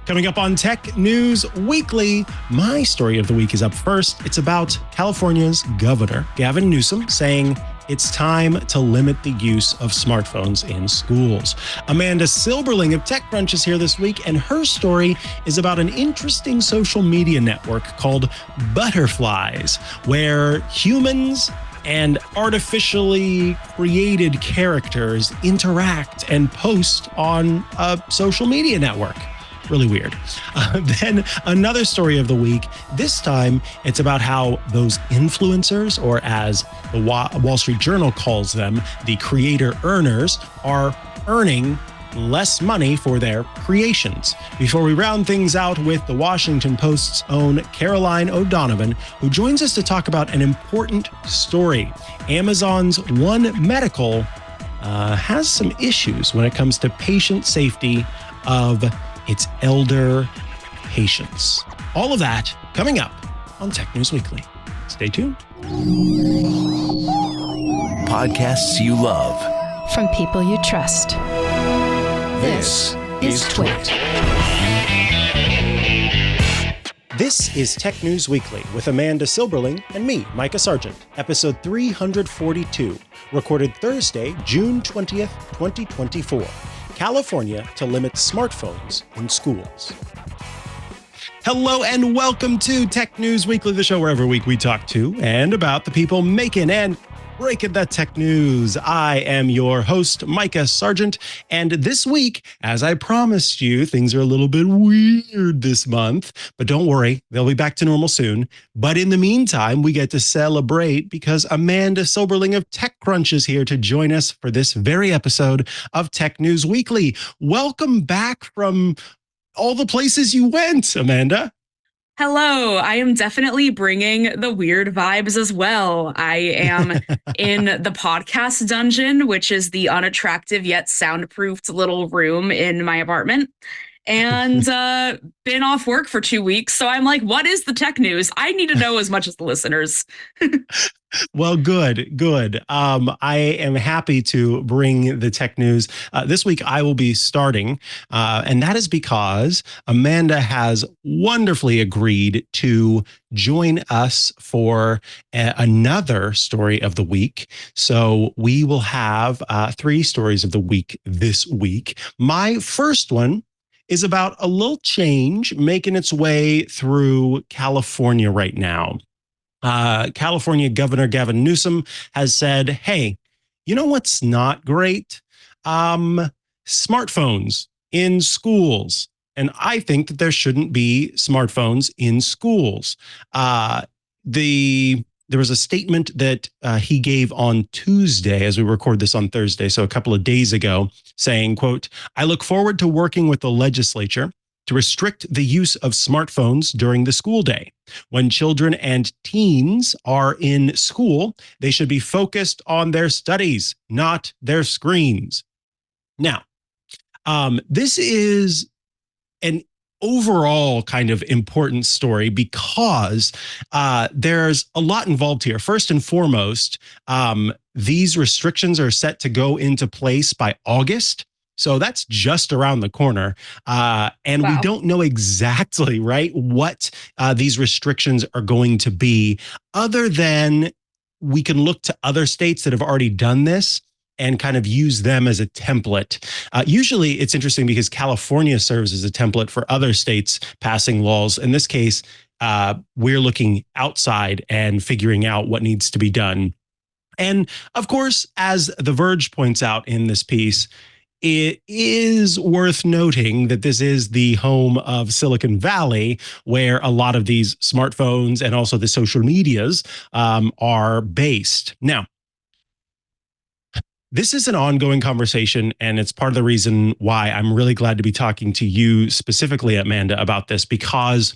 Coming up on Tech News Weekly, my story of the week is up first. It's about California's Governor Gavin Newsom saying it's time to limit the use of smartphones in schools. Amanda Silberling of TechCrunch is here this week, and her story is about an interesting social media network called Butterflies, where humans and artificially created characters interact and post on a social media network. Really weird. Then another story of the week. This time, it's about how those influencers, or as the Wall Street Journal calls them, the creator earners, are earning less money for their creations. Before we round things out with the Washington Post's own Caroline O'Donovan, who joins us to talk about an important story. Amazon's One Medical has some issues when it comes to patient safety of its elder patients. All of that coming up on Tech News Weekly. Stay tuned. Podcasts you love from people you trust. This is TWiT. This is Tech News Weekly with Amanda Silberling and me, Mikah Sargent, episode 342, recorded Thursday, June 20th, 2024. California to limit smartphones in schools. Hello and welcome to Tech News Weekly, the show where every week we talk to and about the people making and breaking the tech news. I am your host, Mikah Sargent, and this week, as I promised you, things are a little bit weird this month, but don't worry, they'll be back to normal soon. But in the meantime, we get to celebrate because Amanda Silberling of TechCrunch is here to join us for this very episode of Tech News Weekly. Welcome back from all the places you went, Amanda. Hello, I am definitely bringing the weird vibes as well. I am in the podcast dungeon, which is the unattractive yet soundproofed little room in my apartment, and been off work for 2 weeks. So I'm like, what is the tech news? I need to know as much as the listeners. Well, good. I am happy to bring the tech news. This week, I will be starting, and that is because Amanda has wonderfully agreed to join us for another story of the week. So we will have 3 stories of the week this week. My first one is about a little change making its way through California right now. California Governor Gavin Newsom has said, hey, you know what's not great? Smartphones in schools. And I think that there shouldn't be smartphones in schools. There was a statement that he gave on Tuesday, as we record this on Thursday, so a couple of days ago, saying, quote, I look forward to working with the legislature to restrict the use of smartphones during the school day. When children and teens are in school, they should be focused on their studies, not their screens. Now, this is an overall kind of important story because there's a lot involved here. First and foremost, these restrictions are set to go into place by August. So that's just around the corner. And Wow. We don't know exactly, right, what these restrictions are going to be, other than we can look to other states that have already done this and kind of use them as a template. Usually it's interesting because California serves as a template for other states passing laws. In this case, we're looking outside and figuring out what needs to be done. And of course, as The Verge points out in this piece, it is worth noting that this is the home of Silicon Valley, where a lot of these smartphones and also the social medias are based. Now, this is an ongoing conversation, and it's part of the reason why I'm really glad to be talking to you specifically, Amanda, about this, because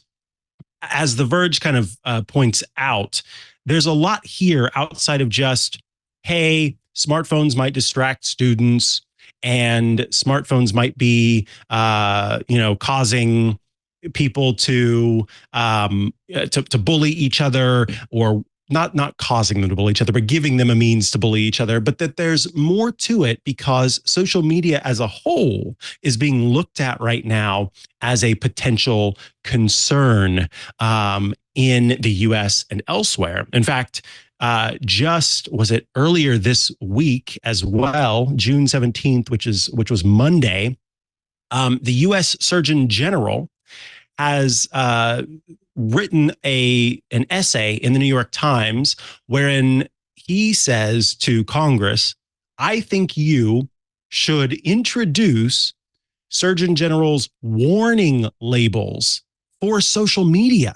as The Verge kind of points out, there's a lot here outside of just, hey, smartphones might distract students, and smartphones might be, causing people to bully each other, or not causing them to bully each other, but giving them a means to bully each other, but that there's more to it because social media as a whole is being looked at right now as a potential concern in the US and elsewhere. In fact, just was it earlier this week as well, June 17th, which was Monday, the US Surgeon General has written an essay in the New York Times wherein he says to Congress, I think you should introduce Surgeon General's warning labels for social media.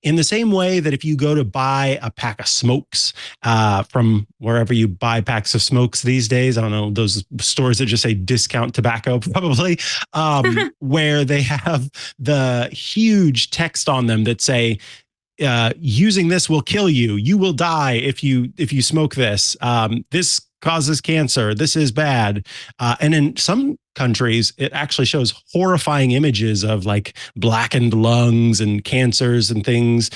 In the same way that if you go to buy a pack of smokes from wherever you buy packs of smokes these days, I don't know, those stores that just say discount tobacco probably, where they have the huge text on them that say, using this will kill you. You will die if you smoke this. This causes cancer. This is bad. And in some countries, it actually shows horrifying images of like blackened lungs and cancers and things,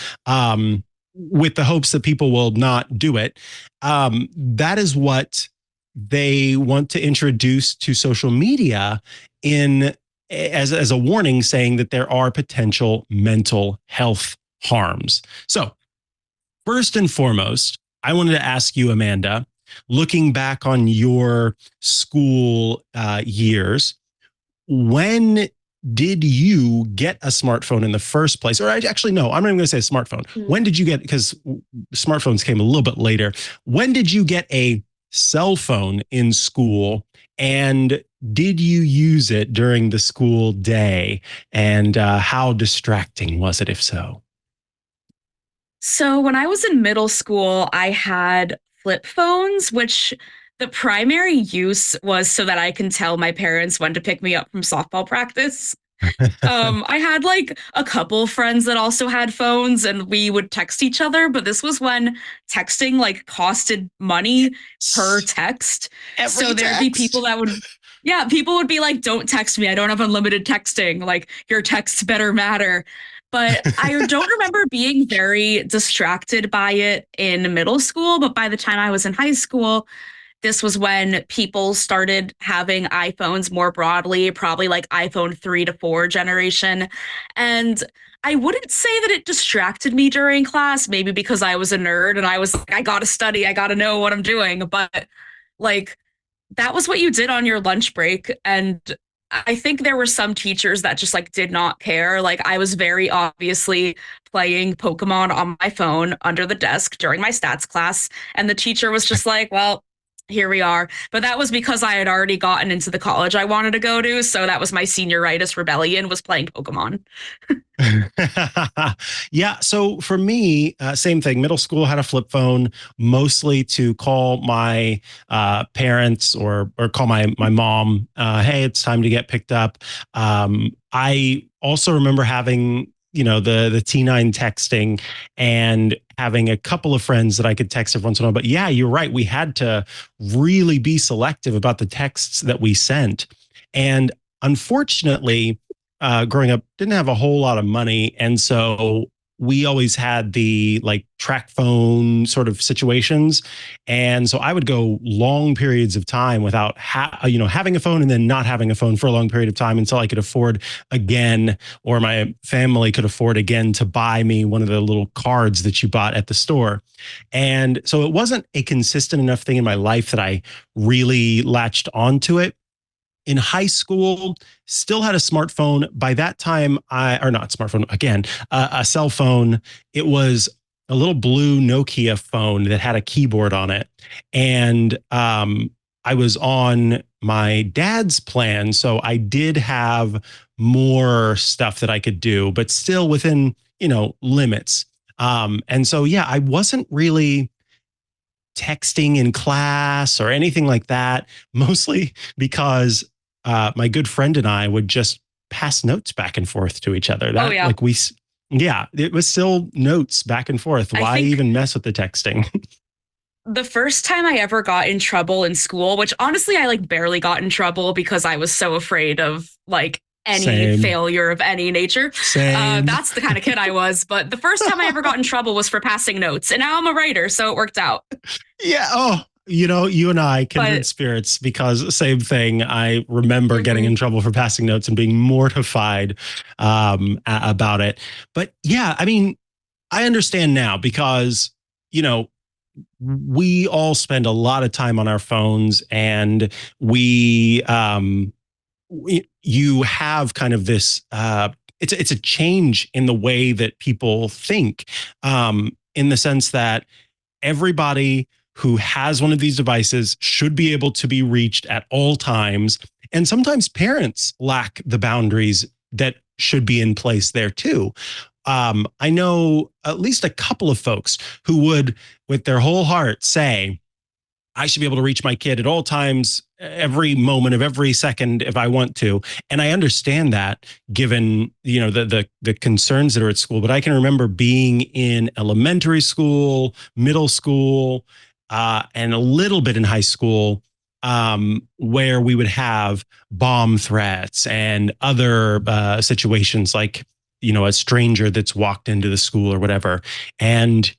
with the hopes that people will not do it. That is what they want to introduce to social media as a warning, saying that there are potential mental health harms. So first and foremost, I wanted to ask you, Amanda, looking back on your school years, when did you get a smartphone in the first place? Or actually, no, I'm not even going to say a smartphone. When did you get, because smartphones came a little bit later. When did you get a cell phone in school? And did you use it during the school day? And how distracting was it, if so? So when I was in middle school, I had flip phones, which the primary use was so that I can tell my parents when to pick me up from softball practice. I had like a couple friends that also had phones and we would text each other, but this was when texting like costed money per text. So there'd be people that would, people would be like, don't text me. I don't have unlimited texting. Like your texts better matter. But I don't remember being very distracted by it in middle school. But by the time I was in high school, this was when people started having iPhones more broadly, probably like iPhone 3 to 4 generation. And I wouldn't say that it distracted me during class, maybe because I was a nerd and I was like, I got to study, I got to know what I'm doing. But like, that was what you did on your lunch break. And I think there were some teachers that just like did not care. Like I was very obviously playing Pokemon on my phone under the desk during my stats class. And the teacher was just like, well, here we are. But that was because I had already gotten into the college I wanted to go to. So that was my senioritis rebellion, was playing Pokemon. Yeah. So for me, same thing. Middle school had a flip phone, mostly to call my parents or call my mom. Hey, it's time to get picked up. I also remember having the T9 texting and having a couple of friends that I could text every once in a while. But yeah, you're right. We had to really be selective about the texts that we sent. And unfortunately, growing up, didn't have a whole lot of money. And so we always had the like track phone sort of situations. And so I would go long periods of time without having a phone and then not having a phone for a long period of time until I could afford again, or my family could afford again to buy me one of the little cards that you bought at the store. And so it wasn't a consistent enough thing in my life that I really latched onto it. In high school, still had a smartphone. By that time, a cell phone. It was a little blue Nokia phone that had a keyboard on it. And I was on my dad's plan. So I did have more stuff that I could do, but still within, limits. And so, yeah, I wasn't really texting in class or anything like that, mostly because my good friend and I would just pass notes back and forth to each other. It was still notes back and forth. Why even mess with the texting? The first time I ever got in trouble in school, which honestly I like barely got in trouble because I was so afraid of like any Same. failure of any nature. Same. That's the kind of kid I was. But the first time I ever got in trouble was for passing notes. And now I'm a writer, so it worked out. Yeah. Oh, you and I, kindred But- spirits, because same thing. I remember getting in trouble for passing notes and being mortified about it. But yeah, I mean, I understand now because, we all spend a lot of time on our phones, and you have kind of this, it's a change in the way that people think, in the sense that everybody who has one of these devices should be able to be reached at all times. And sometimes parents lack the boundaries that should be in place there too. I know at least a couple of folks who would, with their whole heart, say, I should be able to reach my kid at all times, every moment of every second, if I want to. And I understand that, given the concerns that are at school. But I can remember being in elementary school, middle school, and a little bit in high school, where we would have bomb threats and other situations, like a stranger that's walked into the school or whatever, and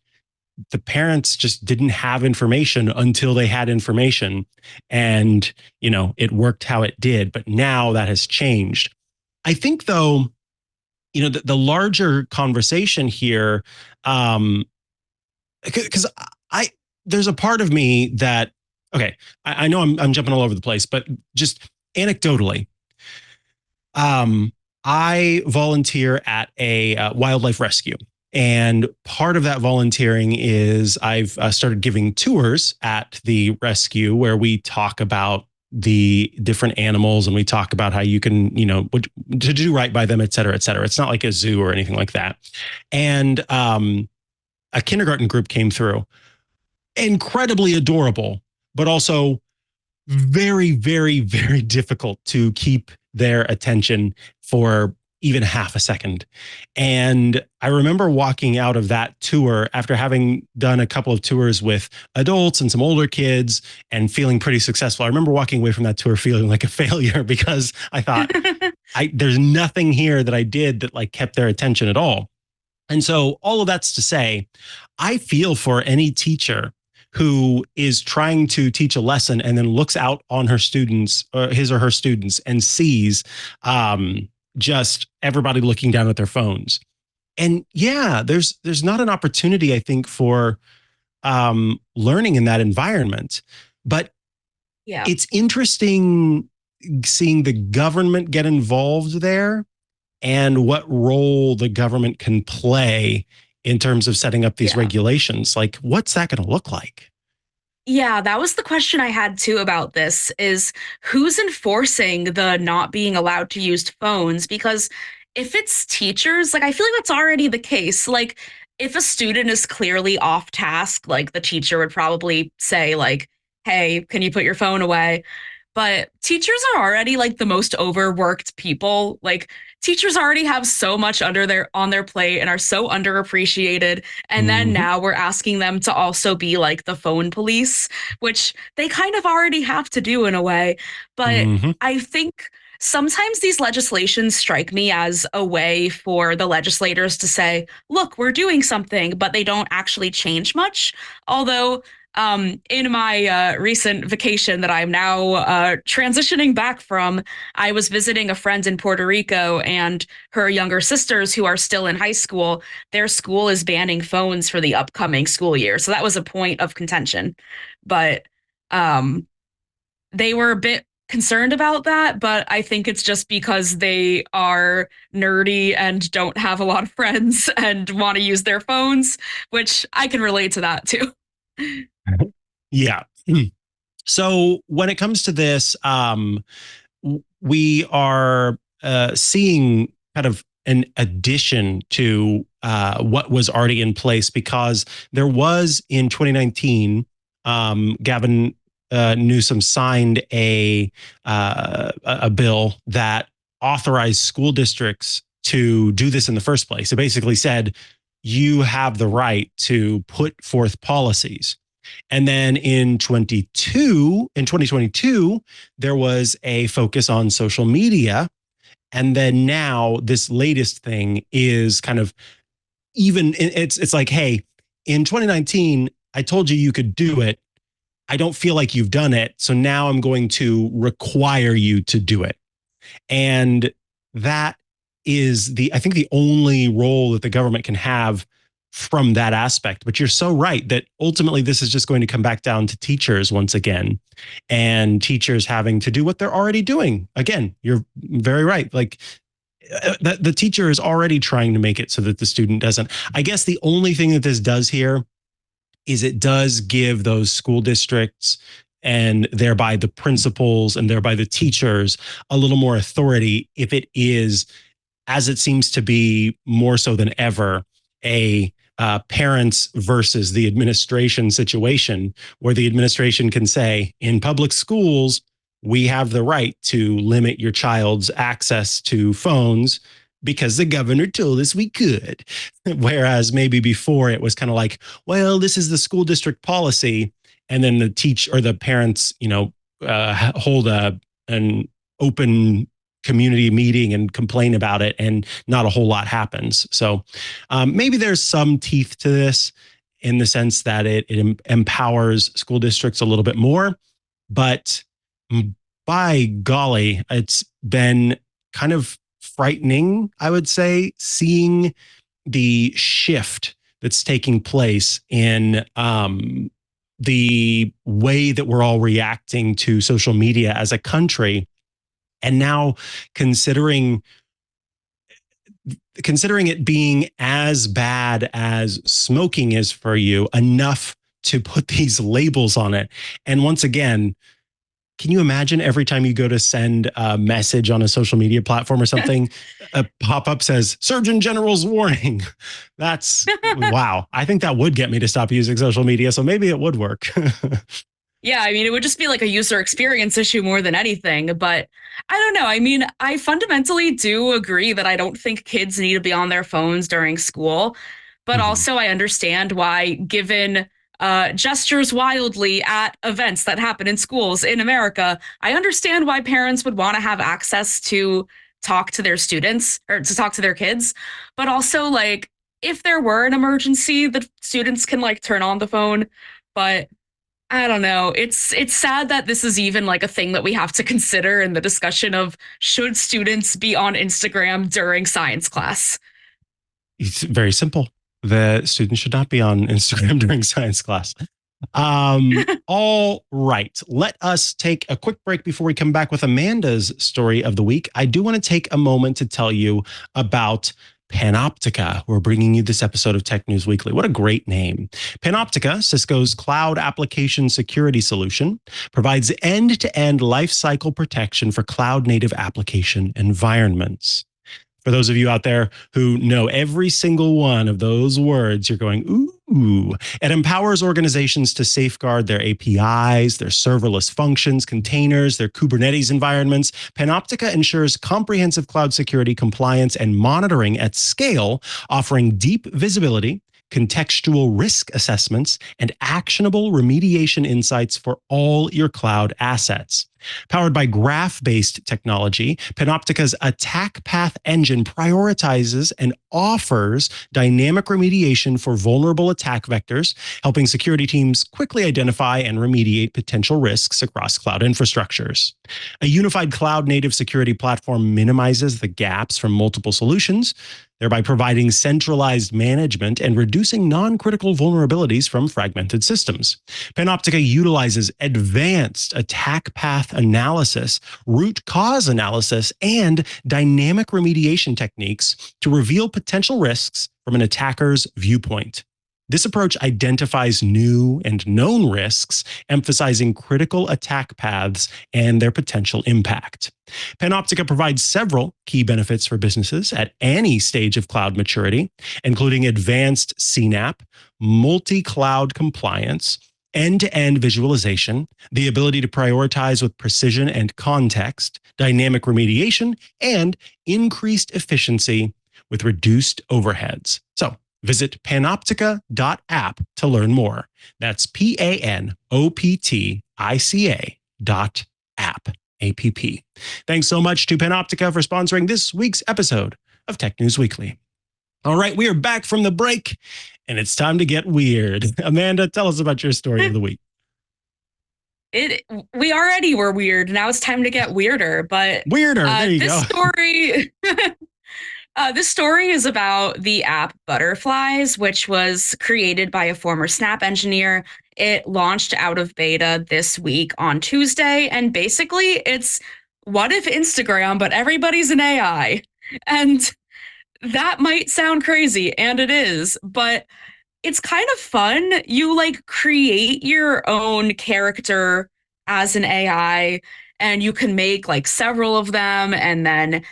the parents just didn't have information until they had information, and it worked how it did. But now that has changed. I think, though, the larger conversation here, because there's a part of me that, okay, I know I'm jumping all over the place, but just anecdotally, I volunteer at a wildlife rescue. And part of that volunteering is I've started giving tours at the rescue, where we talk about the different animals, and we talk about how you can, to do right by them, et cetera, et cetera. It's not like a zoo or anything like that. And a kindergarten group came through, incredibly adorable, but also very, very, very difficult to keep their attention for even half a second. And I remember walking out of that tour after having done a couple of tours with adults and some older kids and feeling pretty successful. I remember walking away from that tour feeling like a failure, because I thought, there's nothing here that I did that kept their attention at all. And so all of that's to say, I feel for any teacher who is trying to teach a lesson and then looks out on her students, or his or her students, and sees just everybody looking down at their phones. And yeah, there's not an opportunity, I think, for learning in that environment. But yeah, it's interesting seeing the government get involved there, and what role the government can play in terms of setting up these regulations. What's that going to look like? Yeah, that was the question I had too about this, is who's enforcing the not being allowed to use phones? Because if it's teachers, I feel like that's already the case. If a student is clearly off task, the teacher would probably say, hey, can you put your phone away? But teachers are already the most overworked people. Teachers already have so much on their plate and are so underappreciated. And then now we're asking them to also be the phone police, which they kind of already have to do in a way. But I think sometimes these legislations strike me as a way for the legislators to say, look, we're doing something, but they don't actually change much. Although in my recent vacation that I'm now transitioning back from, I was visiting a friend in Puerto Rico, and her younger sisters, who are still in high school, their school is banning phones for the upcoming school year. So that was a point of contention. But they were a bit concerned about that, but I think it's just because they are nerdy and don't have a lot of friends and want to use their phones, which I can relate to that too. Yeah. So when it comes to this, we are seeing kind of an addition to what was already in place, because there was, in 2019, Gavin Newsom signed a bill that authorized school districts to do this in the first place. It basically said, you have the right to put forth policies. And then in 2022, there was a focus on social media. And then now this latest thing is kind of even, it's like, hey, in 2019, I told you you could do it. I don't feel like you've done it. So now I'm going to require you to do it. And that is I think the only role that the government can have from that aspect. But you're so right that ultimately this is just going to come back down to teachers once again, and teachers having to do what they're already doing. Again, you're very right. Like the teacher is already trying to make it so that the student doesn't. I guess the only thing that this does here is it does give those school districts and thereby the principals and thereby the teachers a little more authority if it is, as it seems to be more so than ever, a parents versus the administration situation where the administration can say, in public schools, we have the right to limit your child's access to phones because the governor told us we could. Whereas maybe before it was kind of like, well, this is the school district policy. And then the parents, hold an open community meeting and complain about it, and not a whole lot happens. So maybe there's some teeth to this in the sense that it empowers school districts a little bit more. But by golly, it's been kind of frightening, I would say, seeing the shift that's taking place in the way that we're all reacting to social media as a country. And now considering it being as bad as smoking is for you, enough to put these labels on it. And once again, can you imagine every time you go to send a message on a social media platform or something, a pop-up says, Surgeon General's warning? That's, wow. I think that would get me to stop using social media. So maybe it would work. Yeah, I mean, it would just be like a user experience issue more than anything. But I don't know. I mean, I fundamentally do agree that I don't think kids need to be on their phones during school. But also I understand why, given gestures wildly at events that happen in schools in America, I understand why parents would want to have access to talk to their students or to talk to their kids. But also, like, if there were an emergency, the students can like turn on the phone. But I don't know. It's sad that this is even like a thing that we have to consider in the discussion of should students be on Instagram during science class? It's very simple. The students should not be on Instagram during science class. All right. Let us take a quick break before we come back with Amanda's story of the week. I do want to take a moment to tell you about Panoptica. We're bringing you this episode of Tech News Weekly. What a great name. Panoptica, Cisco's cloud application security solution, provides end-to-end lifecycle protection for cloud-native application environments. For those of you out there who know every single one of those words, you're going, ooh. It empowers organizations to safeguard their APIs, their serverless functions, containers, their Kubernetes environments. Panoptica ensures comprehensive cloud security, compliance, and monitoring at scale, offering deep visibility, contextual risk assessments, and actionable remediation insights for all your cloud assets. Powered by graph-based technology, Panoptica's attack path engine prioritizes and offers dynamic remediation for vulnerable attack vectors, helping security teams quickly identify and remediate potential risks across cloud infrastructures. A unified cloud-native security platform minimizes the gaps from multiple solutions, thereby providing centralized management and reducing non-critical vulnerabilities from fragmented systems. Panoptica utilizes advanced attack path analysis, root cause analysis, and dynamic remediation techniques to reveal potential risks from an attacker's viewpoint. This approach identifies new and known risks, emphasizing critical attack paths and their potential impact. Panoptica provides several key benefits for businesses at any stage of cloud maturity, including advanced CNAPP, multi-cloud compliance, end-to-end visualization, the ability to prioritize with precision and context, dynamic remediation, and increased efficiency with reduced overheads. So visit panoptica.app to learn more. That's panoptica.app. Thanks so much to Panoptica for sponsoring this week's episode of Tech News Weekly. All right, we are back from the break, and it's time to get weird. Amanda, tell us about your story of the week. We already were weird. Now it's time to get weirder. But weirder. There you this go. Story, this story is about the app Butterflies, which was created by a former Snap engineer. It launched out of beta this week on Tuesday, and basically, it's what if Instagram, but everybody's an AI, and that might sound crazy, and it is, but it's kind of fun. You like create your own character as an AI, and you can make like several of them, and then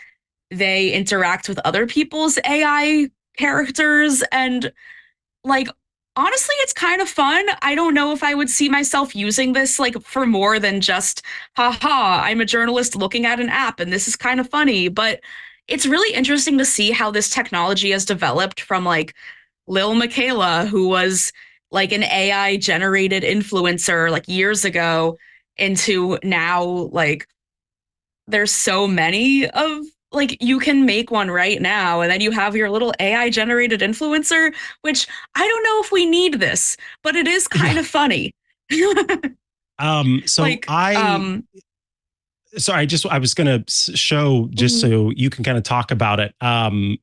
they interact with other people's AI characters. And like, honestly, it's kind of fun. I don't know if I would see myself using this like for more than just, haha, I'm a journalist looking at an app and this is kind of funny. But it's really interesting to see how this technology has developed from like Lil Michaela, who was like an AI generated influencer like years ago, into now like there's so many of like you can make one right now, and then you have your little AI generated influencer, which I don't know if we need this, but it is kind of funny. So like, I was gonna show just so you can kind of talk about it. Can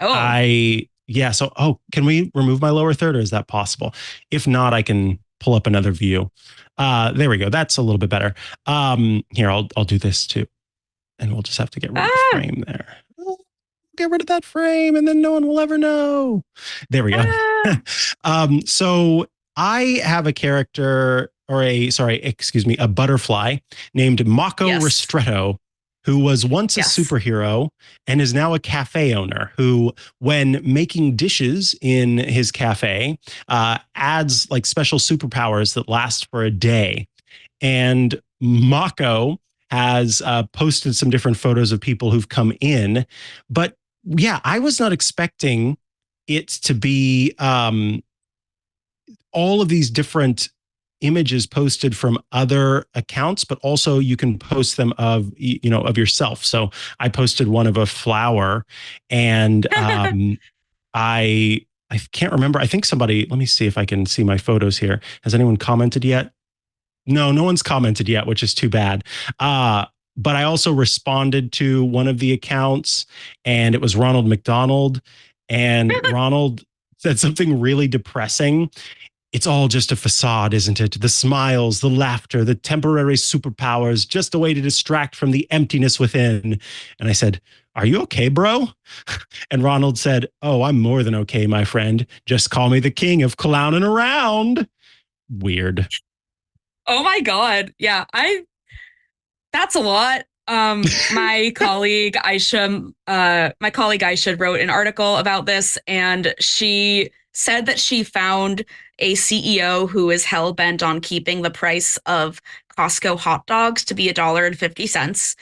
we remove my lower third, or is that possible? If not, I can pull up another view. There we go. That's a little bit better. Here, I'll do this too. And we'll just have to get rid of the frame there. Get rid of that frame and then no one will ever know. There we go. So I have a character a butterfly named Mako Ristretto, who was once a superhero and is now a cafe owner who, when making dishes in his cafe, adds like special superpowers that last for a day. And Mako has posted some different photos of people who've come in. But yeah, I was not expecting it to be all of these different images posted from other accounts, but also you can post them of yourself. So I posted one of a flower, and I can't remember. I think somebody, let me see if I can see my photos here. Has anyone commented yet? No one's commented yet, which is too bad. But I also responded to one of the accounts, and it was Ronald McDonald. And Ronald said something really depressing. It's all just a facade, isn't it? The smiles, the laughter, the temporary superpowers, just a way to distract from the emptiness within. And I said, are you okay, bro? And Ronald said, oh, I'm more than okay, my friend. Just call me the king of clowning around. Weird. Oh my God. Yeah, that's a lot. My colleague Aisha wrote an article about this, and she said that she found a CEO who is hell-bent on keeping the price of Costco hot dogs to be $1.50.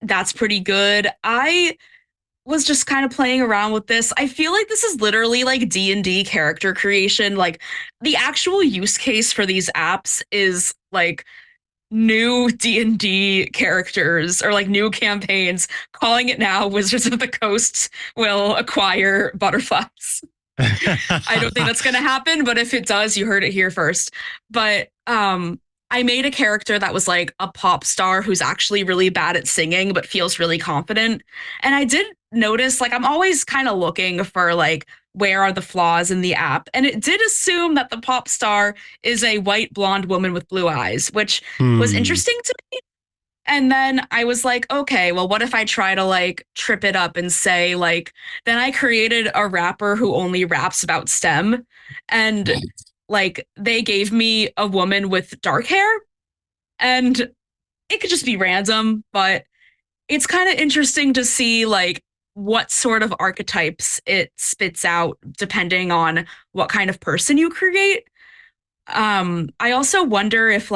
That's pretty good. I was just kind of playing around with this. I feel like this is literally like D&D character creation. Like the actual use case for these apps is like new D&D characters or like new campaigns. Calling it now, Wizards of the Coast will acquire butterflies. I don't think that's going to happen, but if it does, you heard it here first. But I made a character that was like a pop star who's actually really bad at singing, but feels really confident. And I did notice, like, I'm always kind of looking for like, where are the flaws in the app? And it did assume that the pop star is a white blonde woman with blue eyes, which was interesting to me. And then I was like, okay, well, what if I try to like trip it up and say like, then I created a rapper who only raps about STEM. And like they gave me a woman with dark hair, and it could just be random, but it's kind of interesting to see like what sort of archetypes it spits out depending on what kind of person you create. I also wonder if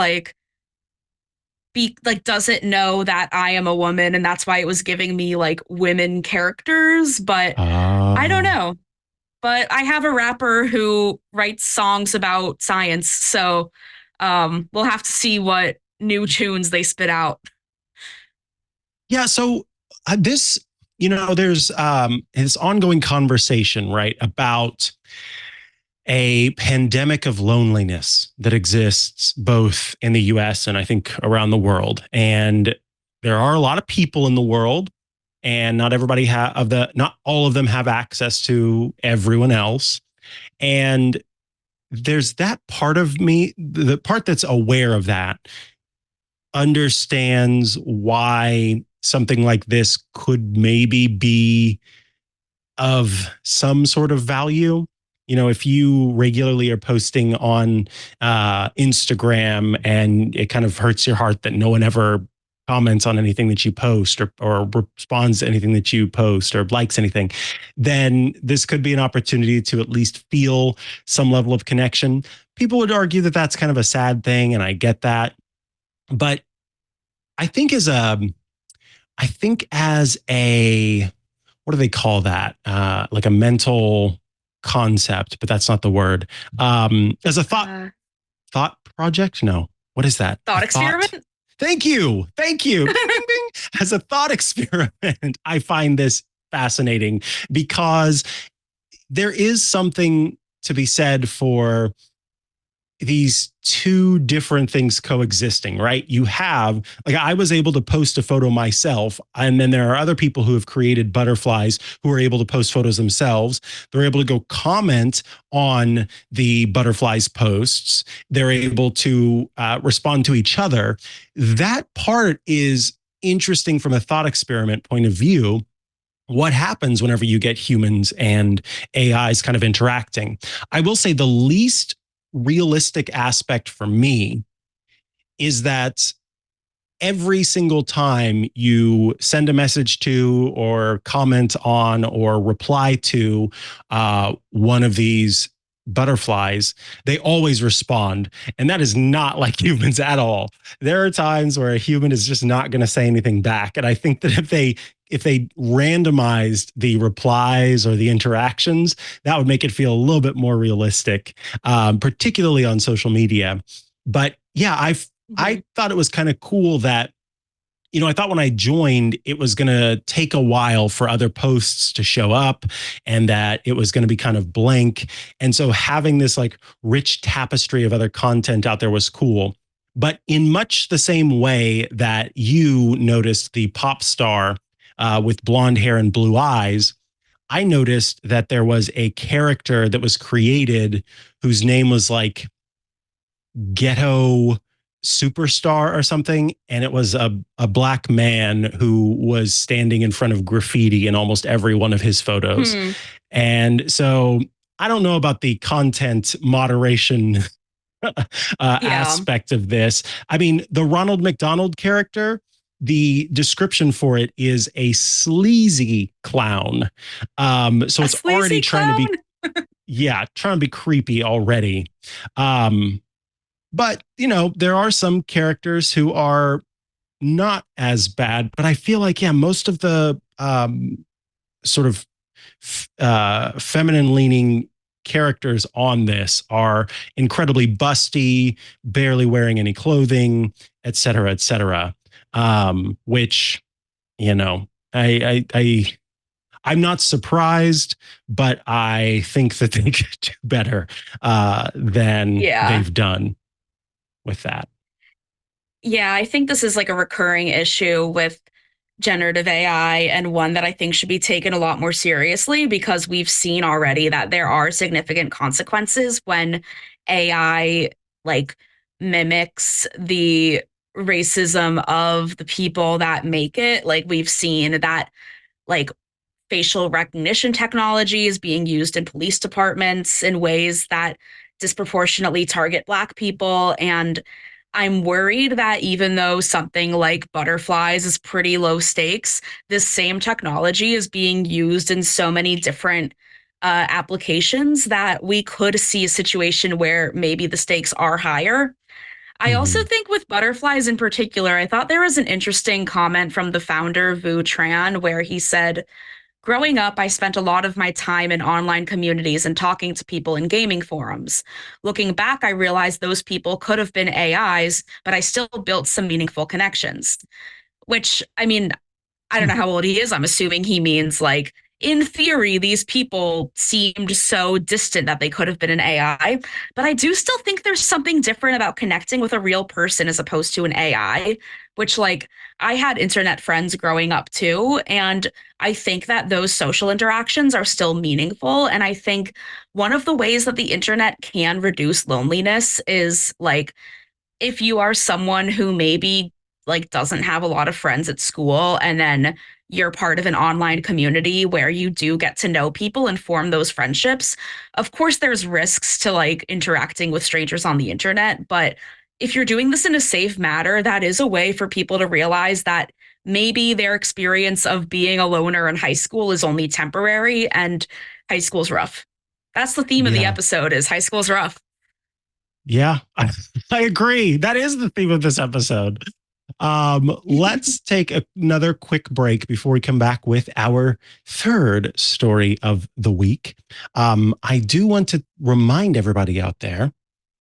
does it know that I am a woman and that's why it was giving me like women characters, but I don't know. But I have a rapper who writes songs about science, so we'll have to see what new tunes they spit out. Yeah. So this, there's this ongoing conversation, right, about a pandemic of loneliness that exists both in the US and I think around the world. And there are a lot of people in the world, and not all of them have access to everyone else. And there's that part of me, the part that's aware of that, understands why something like this could maybe be of some sort of value. If you regularly are posting on Instagram and it kind of hurts your heart that no one ever comments on anything that you post or responds to anything that you post or likes anything, then this could be an opportunity to at least feel some level of connection. People would argue that that's kind of a sad thing, and I get that. But I think as a, what do they call that? Like a mental concept, but that's not the word. As a thought project? No. What is that? Thought experiment? Thank you. Ding, ding, ding. As a thought experiment, I find this fascinating because there is something to be said for these two different things coexisting, right? You have, like, I was able to post a photo myself, and then there are other people who have created butterflies who are able to post photos themselves. They're able to go comment on the butterflies posts. They're able to respond to each other. That part is interesting from a thought experiment point of view. What happens whenever you get humans and AIs kind of interacting? I will say the least realistic aspect for me is that every single time you send a message to or comment on or reply to one of these butterflies, they always respond. And that is not like humans at all. There are times where a human is just not going to say anything back. And I think that if they randomized the replies or the interactions, that would make it feel a little bit more realistic, particularly on social media. But yeah, I thought it was kind of cool that, I thought when I joined, it was going to take a while for other posts to show up and that it was going to be kind of blank. And so having this like rich tapestry of other content out there was cool. But in much the same way that you noticed the pop star with blonde hair and blue eyes, I noticed that there was a character that was created whose name was like Ghetto Superstar or something. And it was a black man who was standing in front of graffiti in almost every one of his photos. And so I don't know about the content moderation aspect of this. I mean, the Ronald McDonald character, the description for it is a sleazy clown. So it's already trying to be creepy already. But, there are some characters who are not as bad, but I feel like, most of the sort of feminine leaning characters on this are incredibly busty, barely wearing any clothing, et cetera, et cetera. Which, I'm not surprised, but I think that they could do better than they've done with that. Yeah, I think this is like a recurring issue with generative AI, and one that I think should be taken a lot more seriously, because we've seen already that there are significant consequences when AI like mimics the racism of the people that make it. Like, we've seen that like facial recognition technology is being used in police departments in ways that disproportionately target Black people. And I'm worried that even though something like butterflies is pretty low stakes, this same technology is being used in so many different applications that we could see a situation where maybe the stakes are higher. I also think with butterflies in particular, I thought there was an interesting comment from the founder, Vu Tran, where he said, Growing up, I spent a lot of my time in online communities and talking to people in gaming forums. Looking back, I realized those people could have been AIs, but I still built some meaningful connections. Which, I mean, I don't know how old he is. I'm assuming he means like, in theory, these people seemed so distant that they could have been an AI. But I do still think there's something different about connecting with a real person as opposed to an AI, which, like, I had internet friends growing up too. And I think that those social interactions are still meaningful. And I think one of the ways that the internet can reduce loneliness is like, if you are someone who maybe like doesn't have a lot of friends at school and then you're part of an online community where you do get to know people and form those friendships. Of course there's risks to like interacting with strangers on the internet, but if you're doing this in a safe manner, that is a way for people to realize that maybe their experience of being a loner in high school is only temporary and high school's rough. That's the theme of the episode, is high school's rough. Yeah, I agree. That is the theme of this episode. Let's take another quick break before we come back with our third story of the week. I do want to remind everybody out there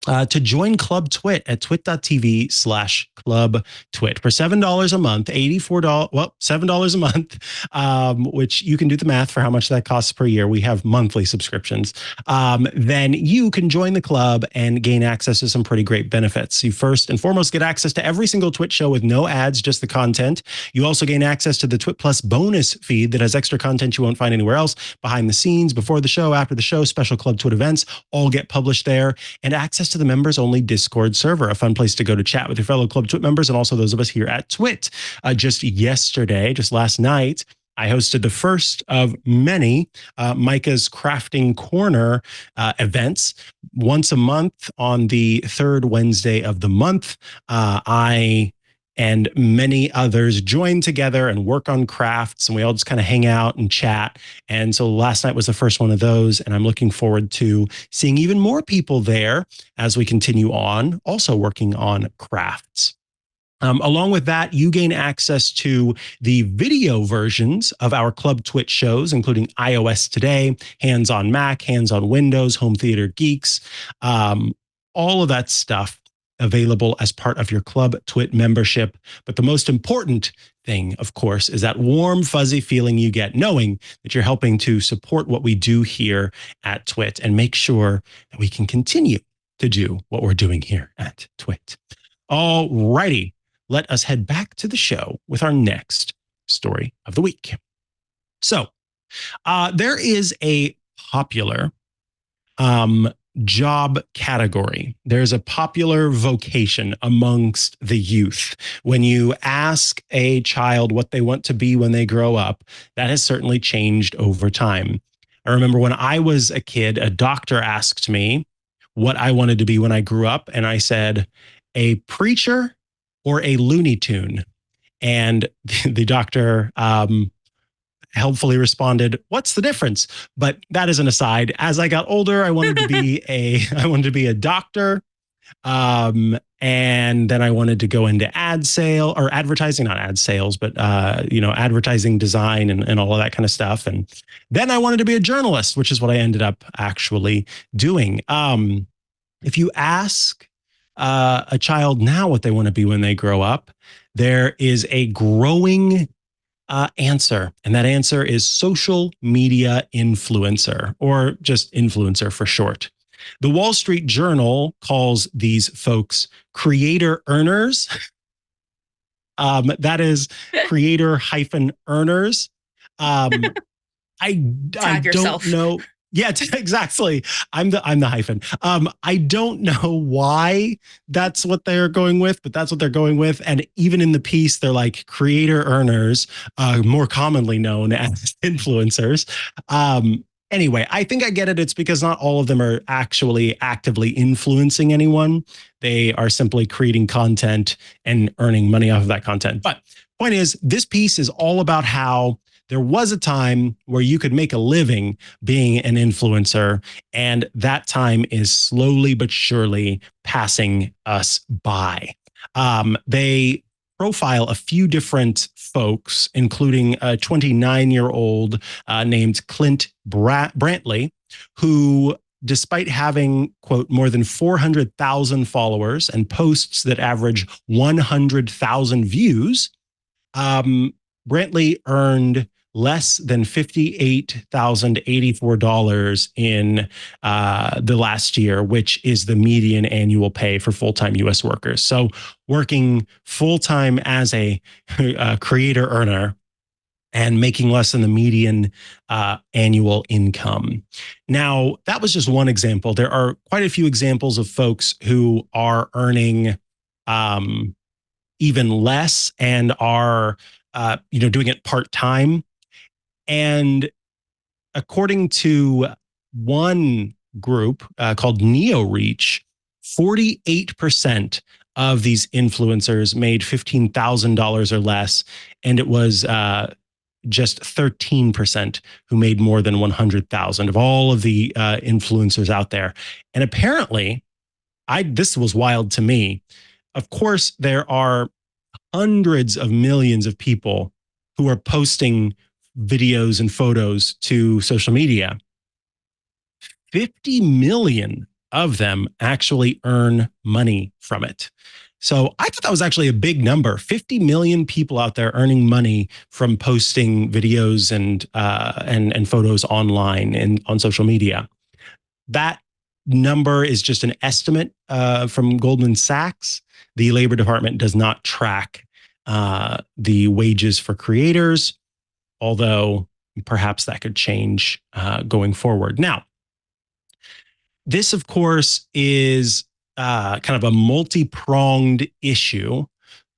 to join Club Twit at twit.tv/Club Twit for $7 a month, $84, well, $7 a month, which you can do the math for how much that costs per year. We have monthly subscriptions. Then you can join the club and gain access to some pretty great benefits. You first and foremost get access to every single Twit show with no ads, just the content. You also gain access to the Twit Plus bonus feed that has extra content you won't find anywhere else, behind the scenes, before the show, after the show, special Club Twit events all get published there, and access to the members only Discord server, a fun place to go to chat with your fellow Club Twit members and also those of us here at Twit. Just last night, I hosted the first of many Mikah's Crafting Corner events. Once a month on the third Wednesday of the month, I and many others join together and work on crafts, and we all just kind of hang out and chat. And so last night was the first one of those, and I'm looking forward to seeing even more people there as we continue on, also working on crafts. Along with that, you gain access to the video versions of our Club Twit shows, including iOS Today, Hands on Mac, Hands on Windows, Home Theater Geeks, all of that stuff available as part of your Club Twit membership. But the most important thing, of course, is that warm, fuzzy feeling you get knowing that you're helping to support what we do here at Twit and make sure that we can continue to do what we're doing here at Twit. All righty, let us head back to the show with our next story of the week. So there is a popular job category. There's a popular vocation amongst the youth. When you ask a child what they want to be when they grow up, that has certainly changed over time. I remember when I was a kid, a doctor asked me what I wanted to be when I grew up, and I said, a preacher or a Looney Tune. And the doctor helpfully responded, what's the difference? But that is an aside. As I got older, I wanted to be a doctor. And then I wanted to go into advertising, not ad sales, but advertising design and all of that kind of stuff. And then I wanted to be a journalist, which is what I ended up actually doing. If you ask a child now what they want to be when they grow up, there is a growing answer. And that answer is social media influencer, or just influencer for short. The Wall Street Journal calls these folks creator earners. That is creator-earners. I don't know. Yeah, exactly. I'm the hyphen. I don't know why that's what they're going with, but that's what they're going with. And even in the piece, they're like creator earners, more commonly known as influencers. Anyway, I think I get it. It's because not all of them are actually actively influencing anyone. They are simply creating content and earning money off of that content. But point is, this piece is all about how there was a time where you could make a living being an influencer, and that time is slowly but surely passing us by. They profile a few different folks, including a 29-year-old named Clint Brantley, who, despite having, quote, more than 400,000 followers and posts that average 100,000 views, Brantley earned less than $58,084 in the last year, which is the median annual pay for full-time U.S. workers. So working full-time as a creator earner and making less than the median annual income. Now, that was just one example. There are quite a few examples of folks who are earning even less and are doing it part-time. And according to one group called NeoReach, 48% of these influencers made $15,000 or less, and it was just 13% who made more than 100,000 of all of the influencers out there. And apparently, this was wild to me. Of course, there are hundreds of millions of people who are posting videos and photos to social media. 50 million of them actually earn money from it. So I thought that was actually a big number. 50 million people out there earning money from posting videos and photos online and on social media. That number is just an estimate from Goldman Sachs. The Labor Department does not track the wages for creators, although perhaps that could change going forward. Now, this, of course, is kind of a multi-pronged issue.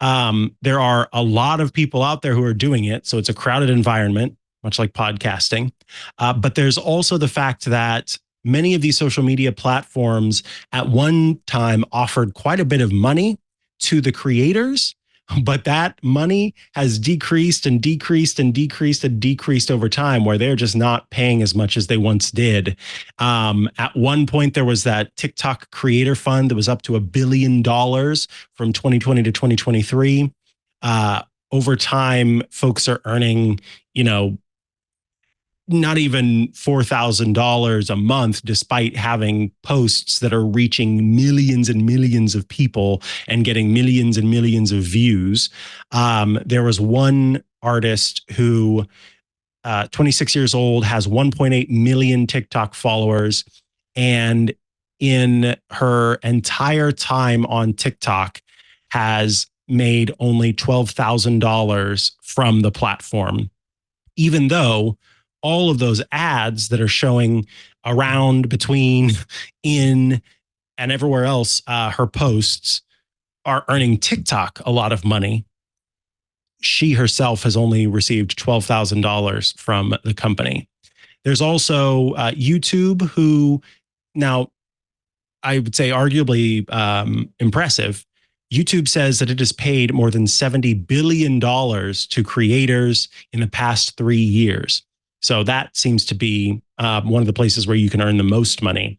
There are a lot of people out there who are doing it, so it's a crowded environment, much like podcasting. But there's also the fact that many of these social media platforms at one time offered quite a bit of money to the creators, but that money has decreased and decreased and decreased and decreased over time, where they're just not paying as much as they once did. At one point, there was that TikTok creator fund that was up to $1 billion from 2020 to 2023. Over time, folks are earning, not even $4,000 a month, despite having posts that are reaching millions and millions of people and getting millions and millions of views. There was one artist who, 26 years old, has 1.8 million TikTok followers. And in her entire time on TikTok has made only $12,000 from the platform, even though all of those ads that are showing around, between, in, and everywhere else, her posts are earning TikTok a lot of money. She herself has only received $12,000 from the company. There's also YouTube, who, now I would say arguably impressive. YouTube says that it has paid more than $70 billion to creators in the past 3 years. So that seems to be one of the places where you can earn the most money.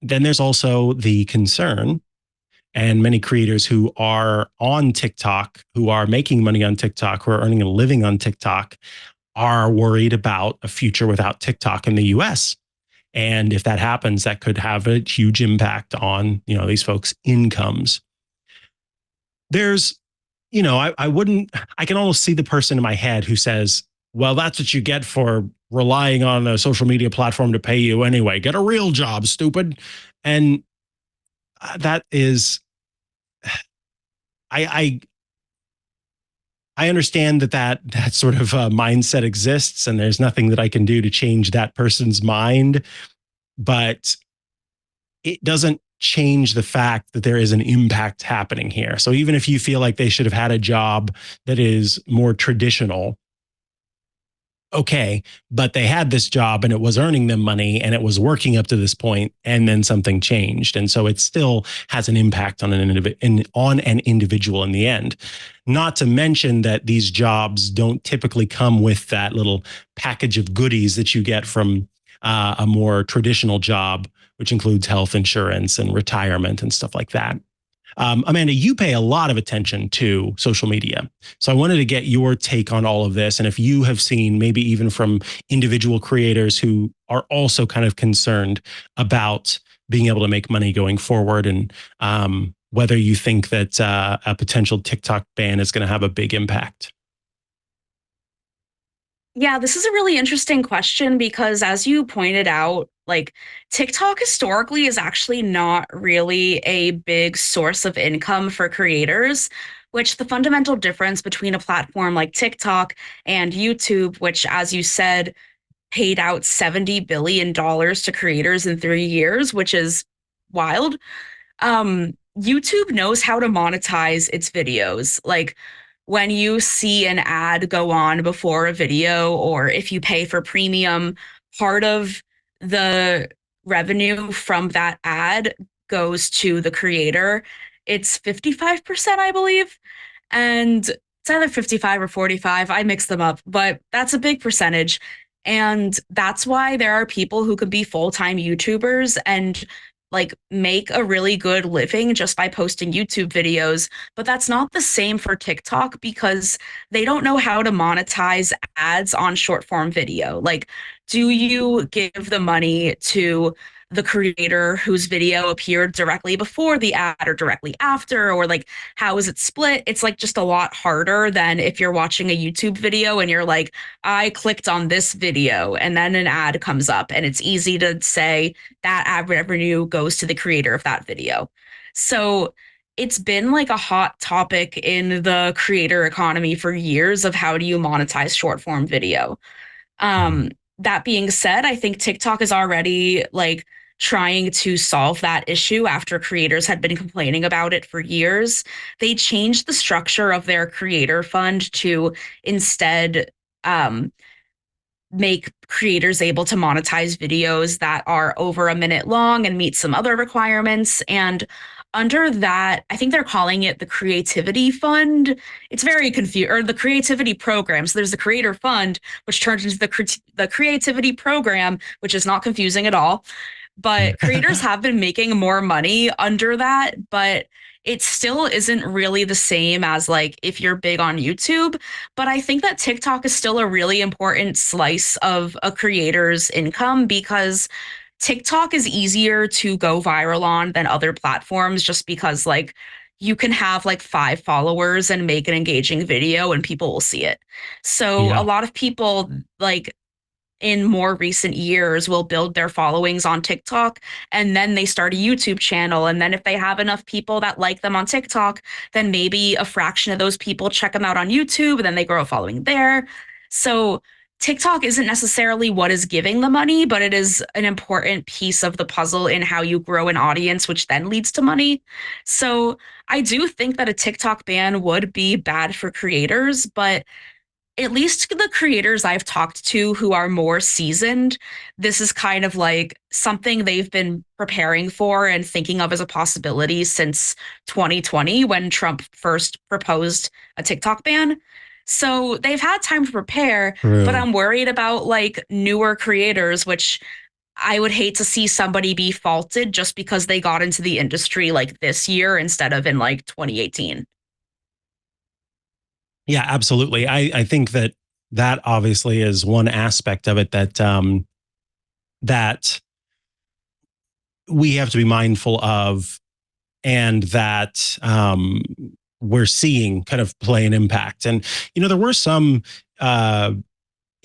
Then there's also the concern, and many creators who are on TikTok, who are making money on TikTok, who are earning a living on TikTok, are worried about a future without TikTok in the US. And if that happens, that could have a huge impact on, these folks' incomes. There's, I can almost see the person in my head who says, well, that's what you get for relying on a social media platform to pay you anyway. Get a real job, stupid. And that is, I understand that sort of mindset exists, and there's nothing that I can do to change that person's mind, but it doesn't change the fact that there is an impact happening here. So even if you feel like they should have had a job that is more traditional, okay, but they had this job and it was earning them money and it was working up to this point, and then something changed. And so it still has an impact on an individual in the end. Not to mention that these jobs don't typically come with that little package of goodies that you get from a more traditional job, which includes health insurance and retirement and stuff like that. Amanda, you pay a lot of attention to social media. So I wanted to get your take on all of this. And if you have seen, maybe even from individual creators who are also kind of concerned about being able to make money going forward, and whether you think that a potential TikTok ban is going to have a big impact. Yeah, this is a really interesting question because as you pointed out, like TikTok historically is actually not really a big source of income for creators, which the fundamental difference between a platform like TikTok and YouTube, which, as you said, paid out $70 billion to creators in 3 years, which is wild. YouTube knows how to monetize its videos. Like when you see an ad go on before a video, or if you pay for premium, part of the revenue from that ad goes to the creator. It's 55%, I believe. And it's either 55 or 45. I mix them up, but that's a big percentage. And that's why there are people who could be full-time YouTubers and like make a really good living just by posting YouTube videos. But that's not the same for TikTok because they don't know how to monetize ads on short form video. Like, do you give the money to the creator whose video appeared directly before the ad or directly after, or like how is it split? It's like just a lot harder than if you're watching a YouTube video and you're like, I clicked on this video and then an ad comes up, and it's easy to say that ad revenue goes to the creator of that video. So it's been like a hot topic in the creator economy for years of how do you monetize short form video. That being said, I think TikTok is already like trying to solve that issue after creators had been complaining about it for years. They changed the structure of their creator fund to instead make creators able to monetize videos that are over a minute long and meet some other requirements. And under that, I think they're calling it the Creativity Fund. It's very confusing, or the Creativity Program. So there's the Creator Fund, which turns into the Creativity Program, which is not confusing at all. But creators have been making more money under that, but it still isn't really the same as like if you're big on YouTube. But I think that TikTok is still a really important slice of a creator's income because TikTok is easier to go viral on than other platforms just because like you can have like 5 followers and make an engaging video and people will see it. So Yeah. a lot of people like in more recent years will build their followings on TikTok and then they start a YouTube channel. And then if they have enough people that like them on TikTok, then maybe a fraction of those people check them out on YouTube and then they grow a following there. So TikTok isn't necessarily what is giving the money, but it is an important piece of the puzzle in how you grow an audience, which then leads to money. So I do think that a TikTok ban would be bad for creators, but at least the creators I've talked to who are more seasoned, this is kind of like something they've been preparing for and thinking of as a possibility since 2020 when Trump first proposed a TikTok ban. So they've had time to prepare, True. but I'm worried about like newer creators, which I would hate to see somebody be faulted just because they got into the industry like this year instead of in like 2018. Yeah, absolutely. I think that obviously is one aspect of it that that we have to be mindful of, and that we're seeing kind of play an impact. And there were some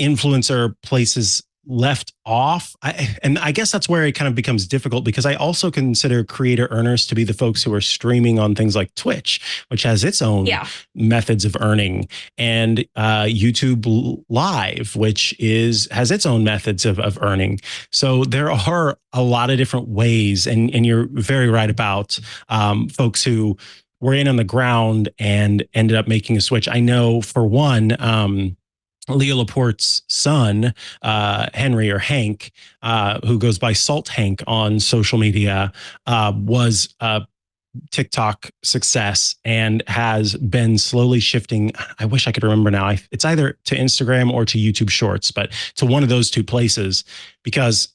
influencer places left off. And I guess that's where it kind of becomes difficult because I also consider creator earners to be the folks who are streaming on things like Twitch, which has its own methods of earning, and YouTube Live, which has its own methods of earning. So there are a lot of different ways. And you're very right about folks who were in on the ground and ended up making a switch. I know for one, Leo Laporte's son, Henry or Hank, who goes by Salt Hank on social media, was a TikTok success and has been slowly shifting. I wish I could remember now. It's either to Instagram or to YouTube Shorts, but to one of those two places because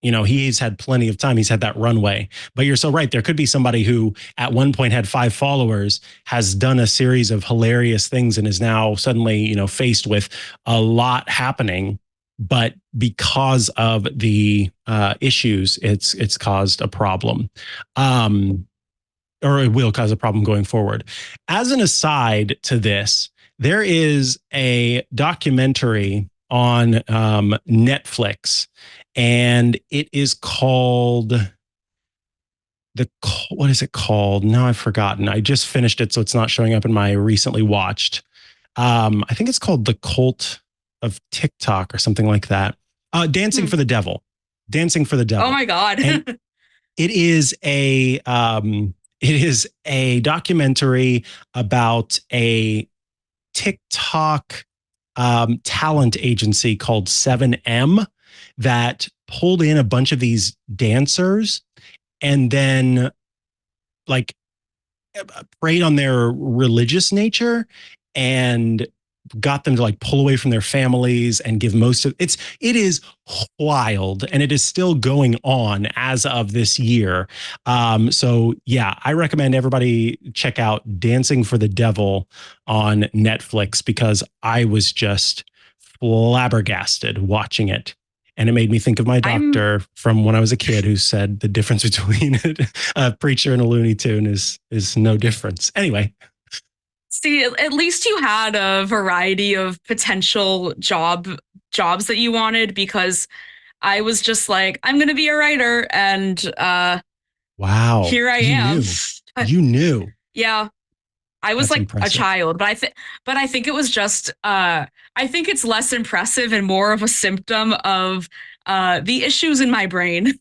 he's had plenty of time. He's had that runway. But you're so right. There could be somebody who at one point had 5 followers, has done a series of hilarious things, and is now suddenly, faced with a lot happening. But because of the issues, it's caused a problem. Or it will cause a problem going forward. As an aside to this, there is a documentary on Netflix, and it is called what is it called? Now I've forgotten. I just finished it, so it's not showing up in my recently watched. I think it's called The Cult of TikTok or something like that. Dancing for the Devil. Dancing for the Devil. Oh my God. And it is a documentary about a TikTok talent agency called 7M that pulled in a bunch of these dancers and then like preyed on their religious nature and got them to like pull away from their families and give most of it is wild, and it is still going on as of this year. So yeah, I recommend everybody check out Dancing for the Devil on Netflix, because I was just flabbergasted watching it. And it made me think of my doctor from when I was a kid, who said the difference between a preacher and a Looney Tune is no difference. Anyway. See, at least you had a variety of potential jobs that you wanted, because I was just like, I'm going to be a writer, and wow, here I am. You knew. Yeah. I was like impressive. A child, but I think it was just I think it's less impressive and more of a symptom of the issues in my brain.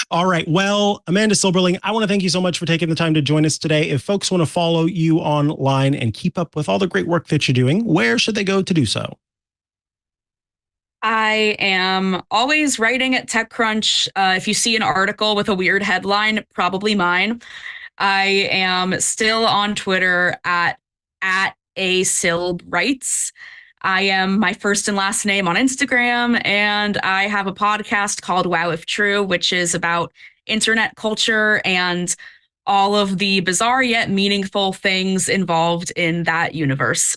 All right. Well, Amanda Silberling, I want to thank you so much for taking the time to join us today. If folks want to follow you online and keep up with all the great work that you're doing, where should they go to do so? I am always writing at TechCrunch. If you see an article with a weird headline, probably mine. I am still on Twitter at @asilbwrites. I am my first and last name on Instagram, and I have a podcast called Wow If True, which is about internet culture and all of the bizarre yet meaningful things involved in that universe.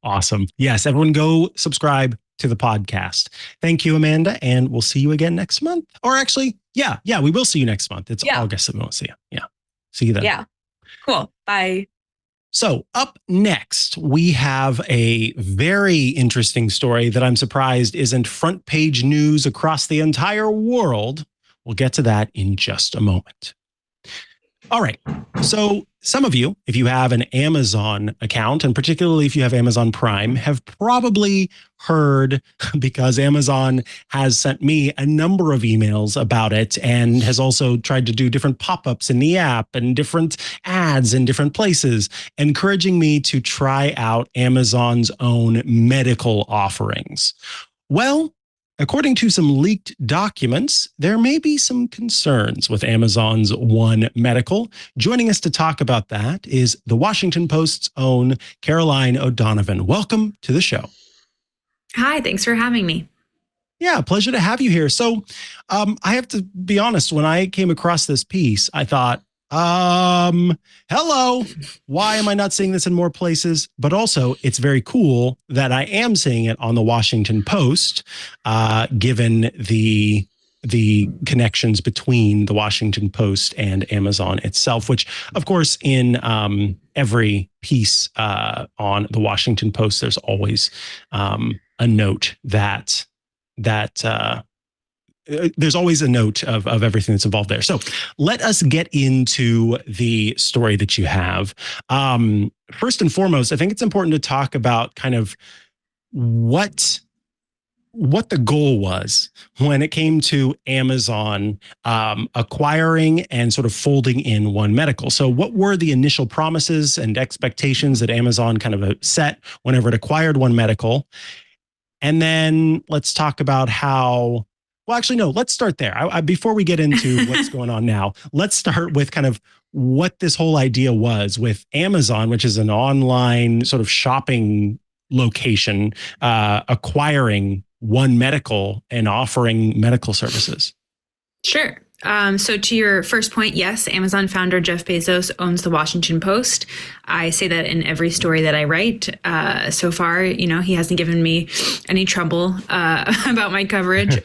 Awesome. Yes, everyone go subscribe to the podcast. Thank you, Amanda, and we'll see you again next month. Or actually, yeah, we will see you next month. It's August that we won't see you. Yeah. See you then. Yeah. Cool. Bye. So up next, we have a very interesting story that I'm surprised isn't front page news across the entire world. We'll get to that in just a moment. All right. So some of you, if you have an Amazon account, and particularly if you have Amazon Prime, have probably heard, because Amazon has sent me a number of emails about it and has also tried to do different pop-ups in the app and different ads in different places, encouraging me to try out Amazon's own medical offerings. Well, according to some leaked documents, there may be some concerns with Amazon's One Medical. Joining us to talk about that is the Washington Post's own Caroline O'Donovan. Welcome to the show. Hi, thanks for having me. Yeah, pleasure to have you here. So I have to be honest, when I came across this piece, I thought, hello, why am I not seeing this in more places? But also, it's very cool that I am seeing it on the Washington Post, given the connections between the Washington Post and Amazon itself, which, of course, in every piece on the Washington Post, there's always a note that there's always a note of everything that's involved there. So let us get into the story that you have. First and foremost, I think it's important to talk about kind of what the goal was when it came to Amazon acquiring and sort of folding in One Medical. So what were the initial promises and expectations that Amazon kind of set whenever it acquired One Medical? And then let's talk about how, well, actually, no, let's start there. Before we get into what's going on now, let's start with kind of what this whole idea was with Amazon, which is an online sort of shopping location, acquiring One Medical and offering medical services? Sure. So to your first point, yes, Amazon founder Jeff Bezos owns the Washington Post. I say that in every story that I write. So far, he hasn't given me any trouble about my coverage.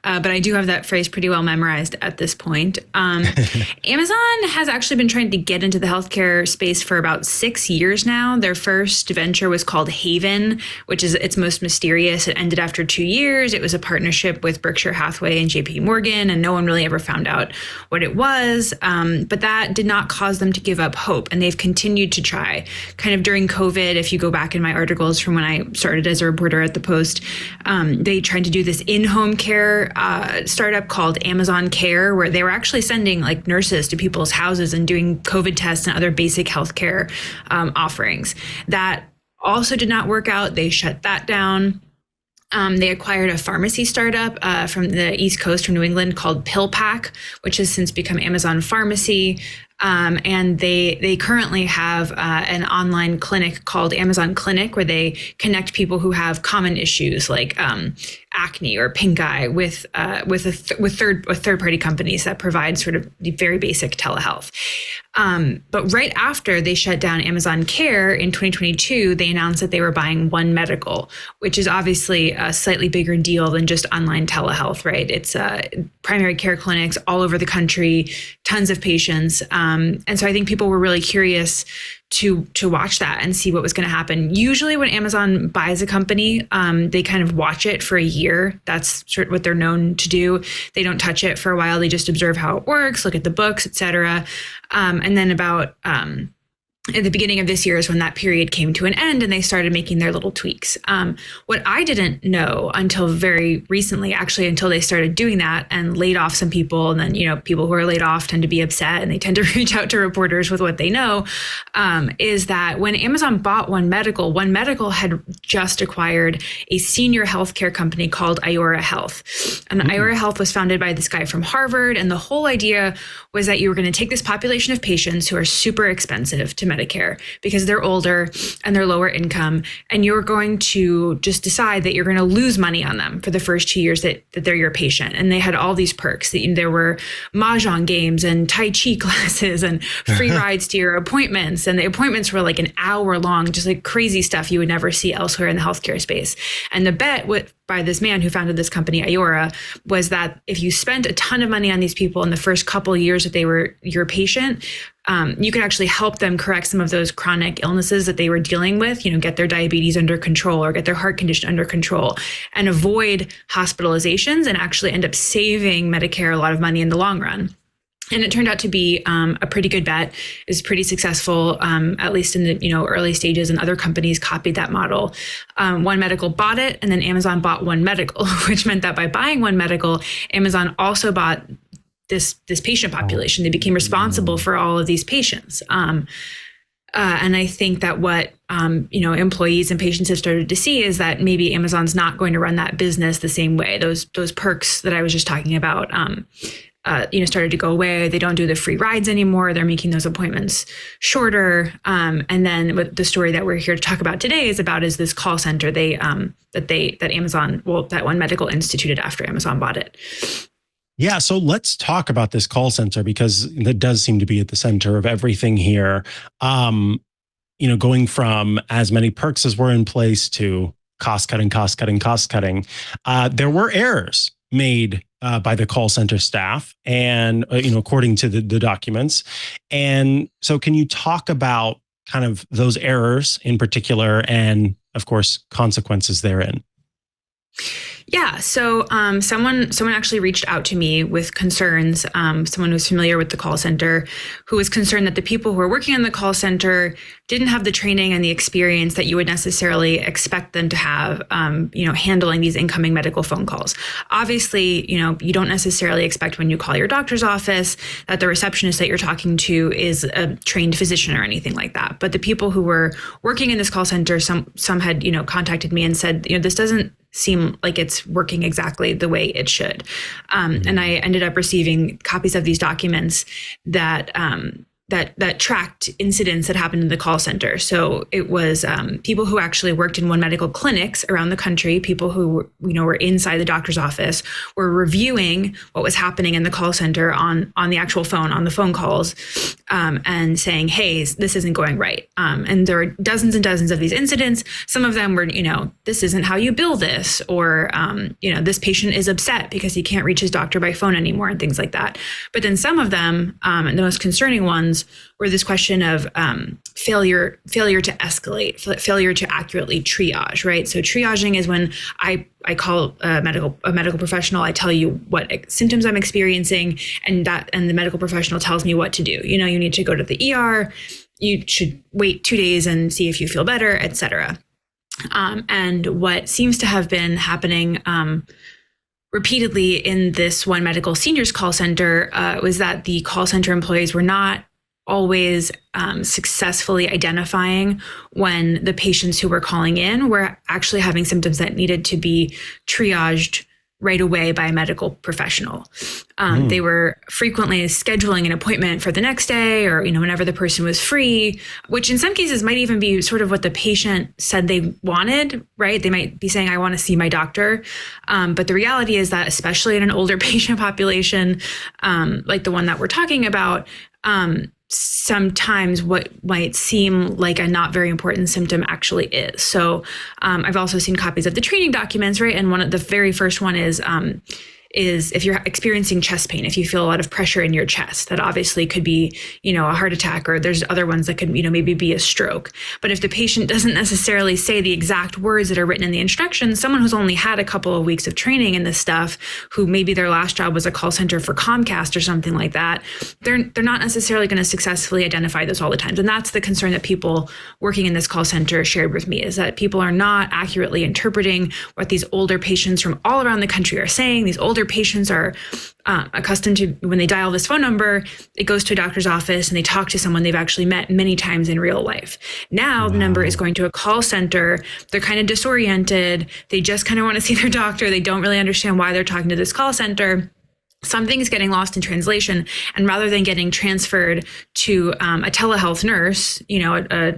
But I do have that phrase pretty well memorized at this point. Amazon has actually been trying to get into the healthcare space for about 6 years now. Their first venture was called Haven, which is its most mysterious. It ended after 2 years. It was a partnership with Berkshire Hathaway and JP Morgan, and no one really ever found out what it was. But that did not cause them to give up hope, and they've continued to try. Kind of during COVID, if you go back in my articles from when I started as a reporter at the Post, they tried to do this in-home care startup called Amazon Care, where they were actually sending like nurses to people's houses and doing COVID tests and other basic healthcare offerings. That also did not work out. They shut that down. They acquired a pharmacy startup from the East Coast, from New England, called PillPack, which has since become Amazon Pharmacy. And they currently have an online clinic called Amazon Clinic, where they connect people who have common issues like acne or pink eye with third-party companies that provide sort of the very basic telehealth. But right after they shut down Amazon Care in 2022, they announced that they were buying One Medical, which is obviously a slightly bigger deal than just online telehealth, right? It's primary care clinics all over the country, tons of patients. And so I think people were really curious to watch that and see what was going to happen. Usually when Amazon buys a company, they kind of watch it for a year. That's sort of what they're known to do. They don't touch it for a while. They just observe how it works, look at the books, et cetera. And then about at the beginning of this year is when that period came to an end and they started making their little tweaks. What I didn't know until very recently, actually, until they started doing that and laid off some people. And then, people who are laid off tend to be upset and they tend to reach out to reporters with what they know, is that when Amazon bought One Medical had just acquired a senior healthcare company called Iora Health. And Iora Health was founded by this guy from Harvard. And the whole idea was that you were going to take this population of patients who are super expensive to Medicare because they're older and they're lower income, and you're going to just decide that you're going to lose money on them for the first 2 years that they're your patient. And they had all these perks. There were mahjong games and Tai Chi classes and free rides to your appointments. And the appointments were like an hour long, just like crazy stuff you would never see elsewhere in the healthcare space. And the bet by this man who founded this company, Iora, was that if you spent a ton of money on these people in the first couple of years that they were your patient, you could actually help them correct some of those chronic illnesses that they were dealing with, get their diabetes under control or get their heart condition under control and avoid hospitalizations and actually end up saving Medicare a lot of money in the long run. And it turned out to be a pretty good bet. It was pretty successful, at least in the early stages, and other companies copied that model. One Medical bought it, and then Amazon bought One Medical, which meant that by buying One Medical, Amazon also bought this patient population. They became responsible for all of these patients. And I think that what employees and patients have started to see is that maybe Amazon's not going to run that business the same way. Those perks that I was just talking about, started to go away. They don't do the free rides anymore. They're making those appointments shorter. And then what the story that we're here to talk about today is this call center that One Medical instituted after Amazon bought it. Yeah, so let's talk about this call center because that does seem to be at the center of everything here. Going from as many perks as were in place to cost cutting. There were errors made by the call center staff, and according to the documents. And so, can you talk about kind of those errors in particular, and of course, consequences therein? Yeah. So someone actually reached out to me with concerns, someone who's familiar with the call center, who was concerned that the people who are working on the call center didn't have the training and the experience that you would necessarily expect them to have, handling these incoming medical phone calls. Obviously, you don't necessarily expect when you call your doctor's office that the receptionist that you're talking to is a trained physician or anything like that. But the people who were working in this call center, some had, contacted me and said, this doesn't seem like it's working exactly the way it should. And I ended up receiving copies of these documents that that tracked incidents that happened in the call center. So it was people who actually worked in One Medical clinics around the country, people who were inside the doctor's office, were reviewing what was happening in the call center on the actual phone, on the phone calls, and saying, hey, this isn't going right. And there were dozens and dozens of these incidents. Some of them were, this isn't how you bill this, or, this patient is upset because he can't reach his doctor by phone anymore, and things like that. But then some of them, and the most concerning ones, were this question of failure to escalate, failure to accurately triage, right? So triaging is when I call a medical professional. I tell you what symptoms I'm experiencing, and the medical professional tells me what to do. You need to go to the ER. You should wait 2 days and see if you feel better, et cetera. And what seems to have been happening repeatedly in this One Medical seniors call center was that the call center employees were not always successfully identifying when the patients who were calling in were actually having symptoms that needed to be triaged right away by a medical professional. They were frequently scheduling an appointment for the next day, or whenever the person was free, which in some cases might even be sort of what the patient said they wanted, right? They might be saying, I want to see my doctor. But the reality is that, especially in an older patient population, like the one that we're talking about, sometimes what might seem like a not very important symptom actually is. So I've also seen copies of the training documents, right? And one of the very first one is if you're experiencing chest pain, if you feel a lot of pressure in your chest, that obviously could be, a heart attack, or there's other ones that could, maybe be a stroke. But if the patient doesn't necessarily say the exact words that are written in the instructions, someone who's only had a couple of weeks of training in this stuff, who maybe their last job was a call center for Comcast or something like that, they're not necessarily going to successfully identify those all the time. And that's the concern that people working in this call center shared with me, is that people are not accurately interpreting what these older patients from all around the country are saying. These older patients are accustomed to, when they dial this phone number, it goes to a doctor's office and they talk to someone they've actually met many times in real life. Now the number is going to a call center. They're kind of disoriented. They just kind of want to see their doctor. They don't really understand why they're talking to this call center. Something's getting lost in translation, and rather than getting transferred to a telehealth nurse,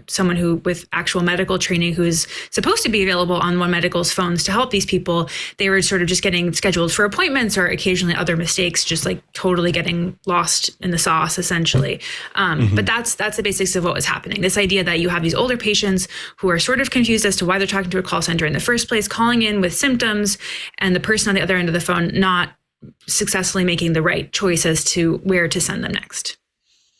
someone who with actual medical training who's supposed to be available on One Medical's phones to help these people, they were sort of just getting scheduled for appointments, or occasionally other mistakes, just like totally getting lost in the sauce, essentially. But that's the basics of what was happening. This idea that you have these older patients who are sort of confused as to why they're talking to a call center in the first place, calling in with symptoms, and the person on the other end of the phone not successfully making the right choice as to where to send them next.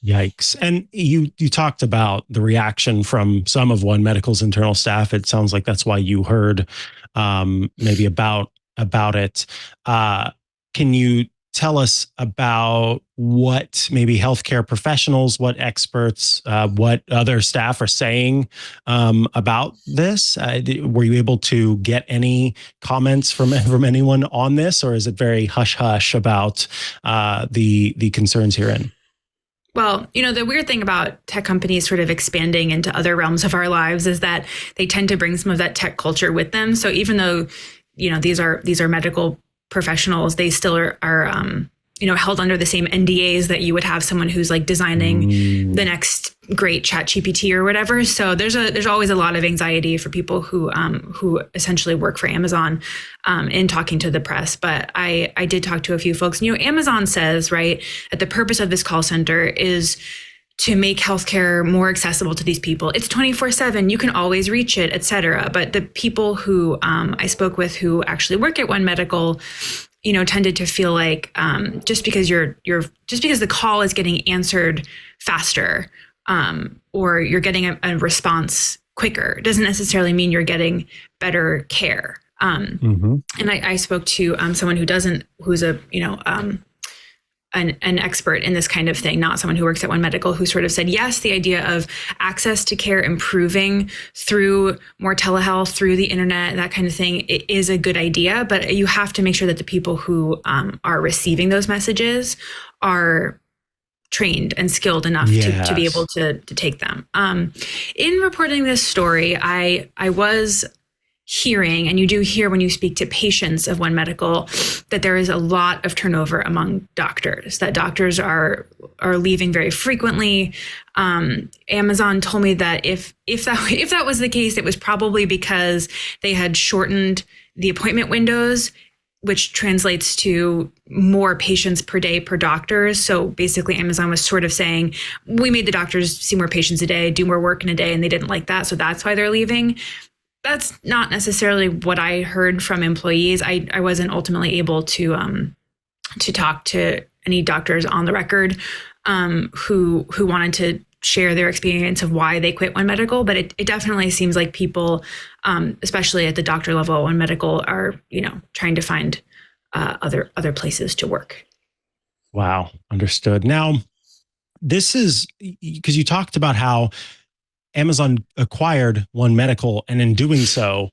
Yikes. And you talked about the reaction from some of One Medical's internal staff. It sounds like that's why you heard maybe about it. Can you tell us about what maybe healthcare professionals, what experts, what other staff are saying about this? Were you able to get any comments from anyone on this, or is it very hush-hush about the concerns herein? Well, the weird thing about tech companies sort of expanding into other realms of our lives is that they tend to bring some of that tech culture with them. So even though, these are medical professionals, they still are held under the same NDAs that you would have someone who's like designing the next great ChatGPT or whatever. So there's always a lot of anxiety for people who essentially work for Amazon in talking to the press. But I did talk to a few folks. Amazon says, right, that the purpose of this call center is to make healthcare more accessible to these people. It's 24/7. You can always reach it, et cetera. But the people who I spoke with who actually work at One Medical, tended to feel like just because the call is getting answered faster, or you're getting a response quicker, doesn't necessarily mean you're getting better care. And I spoke to someone who's an expert in this kind of thing, not someone who works at One Medical, who sort of said, yes, the idea of access to care improving through more telehealth, through the internet, that kind of thing, it is a good idea, but you have to make sure that the people who are receiving those messages are trained and skilled enough to be able to take them. In reporting this story, I was hearing, and you do hear when you speak to patients of One Medical, that there is a lot of turnover among doctors, that doctors are leaving very frequently. Amazon told me that if that was the case, it was probably because they had shortened the appointment windows, which translates to more patients per day per doctor. So basically Amazon was sort of saying, we made the doctors see more patients a day, do more work in a day, and they didn't like that. So that's why they're leaving. That's not necessarily what I heard from employees. I wasn't ultimately able to talk to any doctors on the record who wanted to share their experience of why they quit One Medical, but it definitely seems like people, especially at the doctor level at One Medical, are trying to find other places to work. Wow, understood. Now, this is because you talked about how Amazon acquired One Medical, and in doing so,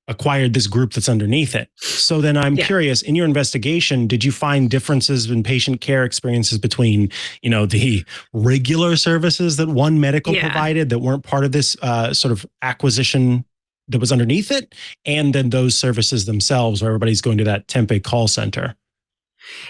acquired this group that's underneath it. So then I'm curious, in your investigation, did you find differences in patient care experiences between, the regular services that One Medical provided that weren't part of this sort of acquisition that was underneath it, and then those services themselves where everybody's going to that Tempe call center?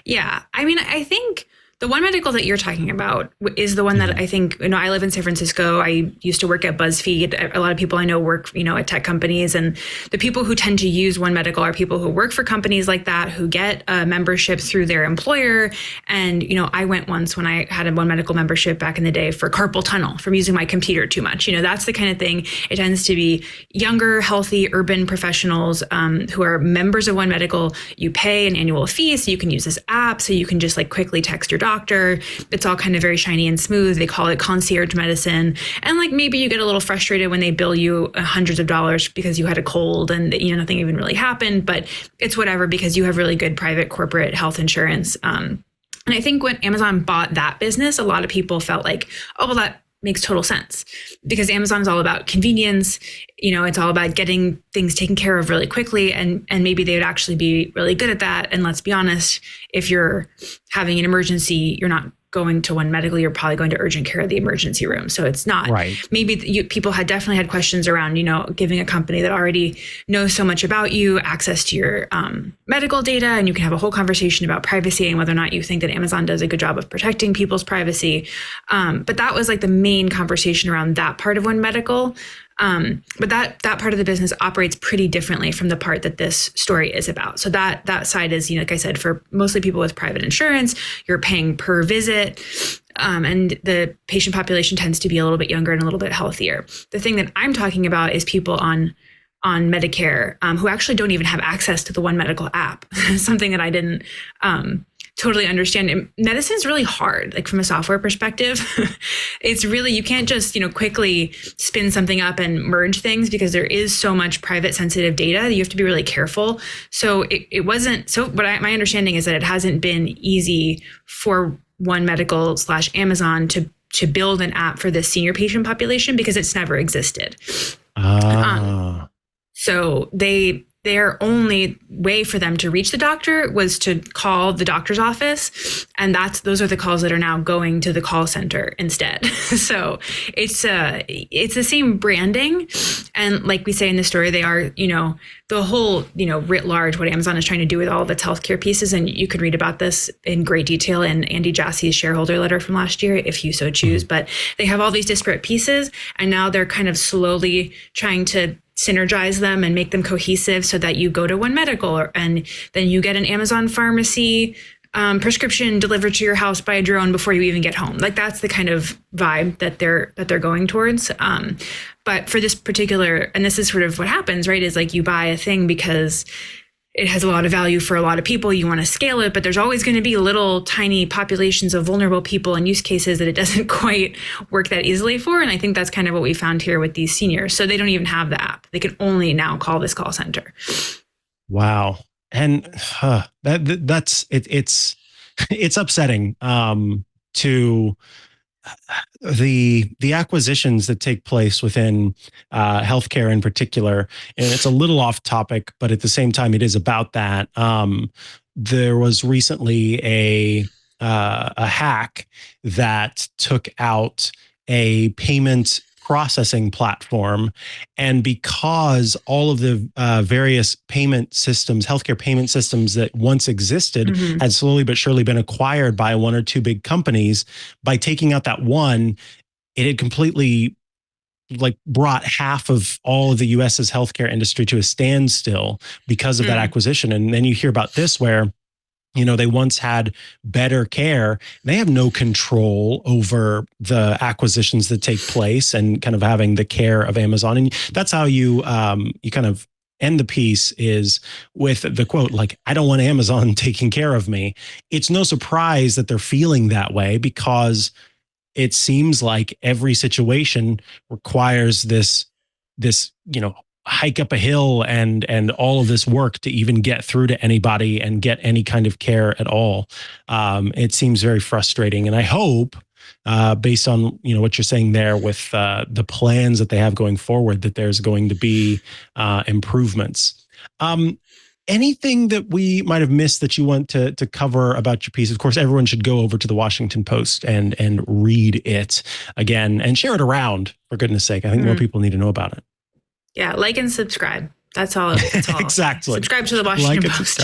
Yeah. I mean, I think the One Medical that you're talking about is the one that I think, I live in San Francisco. I used to work at BuzzFeed. A lot of people I know work, at tech companies. And the people who tend to use One Medical are people who work for companies like that, who get a membership through their employer. And, I went once when I had a One Medical membership back in the day for carpal tunnel from using my computer too much. That's the kind of thing. It tends to be younger, healthy, urban professionals who are members of One Medical. You pay an annual fee so you can use this app, so you can just quickly text your doctor. It's all kind of very shiny and smooth. They call it concierge medicine. And maybe you get a little frustrated when they bill you hundreds of dollars because you had a cold and nothing even really happened, but it's whatever because you have really good private corporate health insurance. And I think when Amazon bought that business, a lot of people felt like, oh, well, that makes total sense because Amazon is all about convenience. It's all about getting things taken care of really quickly. And maybe they would actually be really good at that. And let's be honest, if you're having an emergency, you're not going to One Medical, you're probably going to urgent care of the emergency room. So it's not right. Maybe people had definitely had questions around, giving a company that already knows so much about you access to your medical data, and you can have a whole conversation about privacy and whether or not you think that Amazon does a good job of protecting people's privacy. But that was the main conversation around that part of One Medical. But that part of the business operates pretty differently from the part that this story is about. So that side is, like I said, for mostly people with private insurance, you're paying per visit. And the patient population tends to be a little bit younger and a little bit healthier. The thing that I'm talking about is people on Medicare who actually don't even have access to the One Medical app, something that I didn't totally understand. And medicine is really hard, from a software perspective. It's really, you can't just, quickly spin something up and merge things because there is so much private sensitive data that you have to be really careful. So it wasn't, my understanding is that it hasn't been easy for One Medical / Amazon to build an app for this senior patient population because it's never existed. So their only way for them to reach the doctor was to call the doctor's office. And those are the calls that are now going to the call center instead. So it's the same branding. And like we say in the story, they are, the whole, writ large, what Amazon is trying to do with all of its healthcare pieces. And you could read about this in great detail in Andy Jassy's shareholder letter from last year, if you so choose. But they have all these disparate pieces. And now they're kind of slowly trying to synergize them and make them cohesive so that you go to One Medical and then you get an Amazon pharmacy prescription delivered to your house by a drone before you even get home. That's the kind of vibe that they're going towards. But for this particular, and this is sort of what happens, right, is you buy a thing because it has a lot of value for a lot of people. You want to scale it, but there's always going to be little tiny populations of vulnerable people and use cases that it doesn't quite work that easily for. And I think that's kind of what we found here with these seniors. So they don't even have the app. They can only now call this call center. Wow. And that's it. It's upsetting to the acquisitions that take place within healthcare in particular. And it's a little off topic, but at the same time, it is about that. There was recently a hack that took out a payment processing platform. And because all of the various payment systems, healthcare payment systems that once existed had slowly but surely been acquired by one or two big companies, by taking out that one, it had completely brought half of all of the US's healthcare industry to a standstill because of that acquisition. And then you hear about this where, they once had better care. They have no control over the acquisitions that take place and kind of having the care of Amazon. And that's how you kind of end the piece, is with the quote, I don't want Amazon taking care of me. It's no surprise that they're feeling that way, because it seems like every situation requires this, hike up a hill and all of this work to even get through to anybody and get any kind of care at all. It seems very frustrating. And I hope, based on, what you're saying there with the plans that they have going forward, that there's going to be improvements. Anything that we might have missed that you want to cover about your piece? Of course, everyone should go over to the Washington Post and read it again and share it around, for goodness sake. I think more people need to know about it. Yeah, like and subscribe. That's all. Exactly. Subscribe to the Washington Post.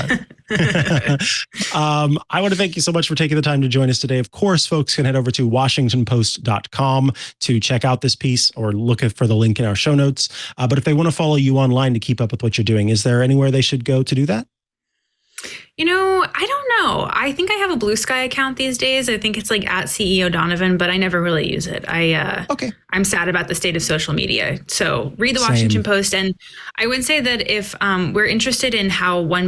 I want to thank you so much for taking the time to join us today. Of course, folks can head over to washingtonpost.com to check out this piece or look for the link in our show notes. But if they want to follow you online to keep up with what you're doing, is there anywhere they should go to do that? I don't know. I think I have a Blue Sky account these days. I think it's at CEO Donovan, but I never really use it. I'm sad about the state of social media. So read the Washington Post. And I would say that if we're interested in how what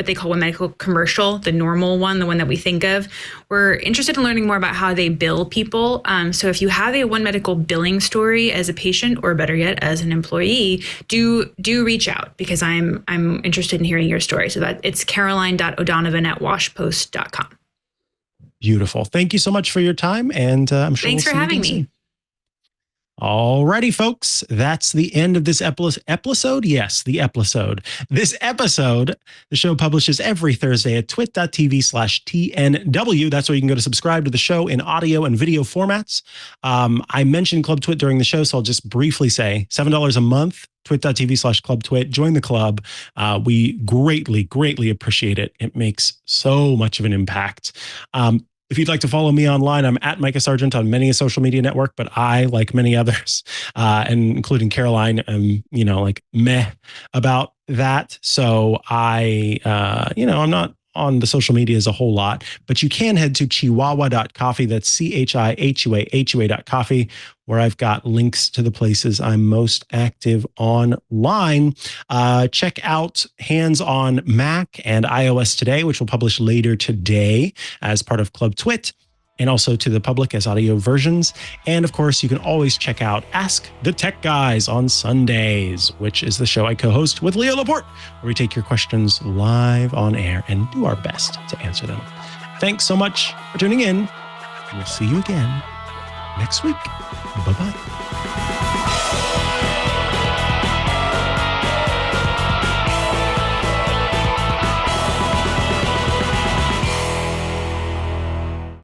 they call One Medical commercial, the normal one, the one that we think of, we're interested in learning more about how they bill people. So if you have a One Medical billing story as a patient, or better yet, as an employee, do reach out, because I'm interested in hearing your story. So that it's caroline.o'donovan@washpost.com. Beautiful. Thank you so much for your time. And I'm sure Thanks for having me. Alrighty, folks, that's the end of this episode. Yes, the episode. This episode, the show publishes every Thursday at twit.tv/TNW. That's where you can go to subscribe to the show in audio and video formats. I mentioned Club Twit during the show, so I'll just briefly say $7 a month, twit.tv/clubtwit. Join the club. We greatly, greatly appreciate it. It makes so much of an impact. If you'd like to follow me online, I'm at Mikah Sargent on many a social media network, but I, like many others, and including Caroline, am, meh about that. So I'm not on the social media as a whole lot, but you can head to chihuahua.coffee. That's CHIHUAHUA.coffee, where I've got links to the places I'm most active online. Check out Hands on Mac and iOS Today, which will publish later today as part of Club Twit, and also to the public as audio versions. And of course, you can always check out Ask the Tech Guys on Sundays, which is the show I co-host with Leo Laporte, where we take your questions live on air and do our best to answer them. Thanks so much for tuning in. We'll see you again next week. Bye-bye.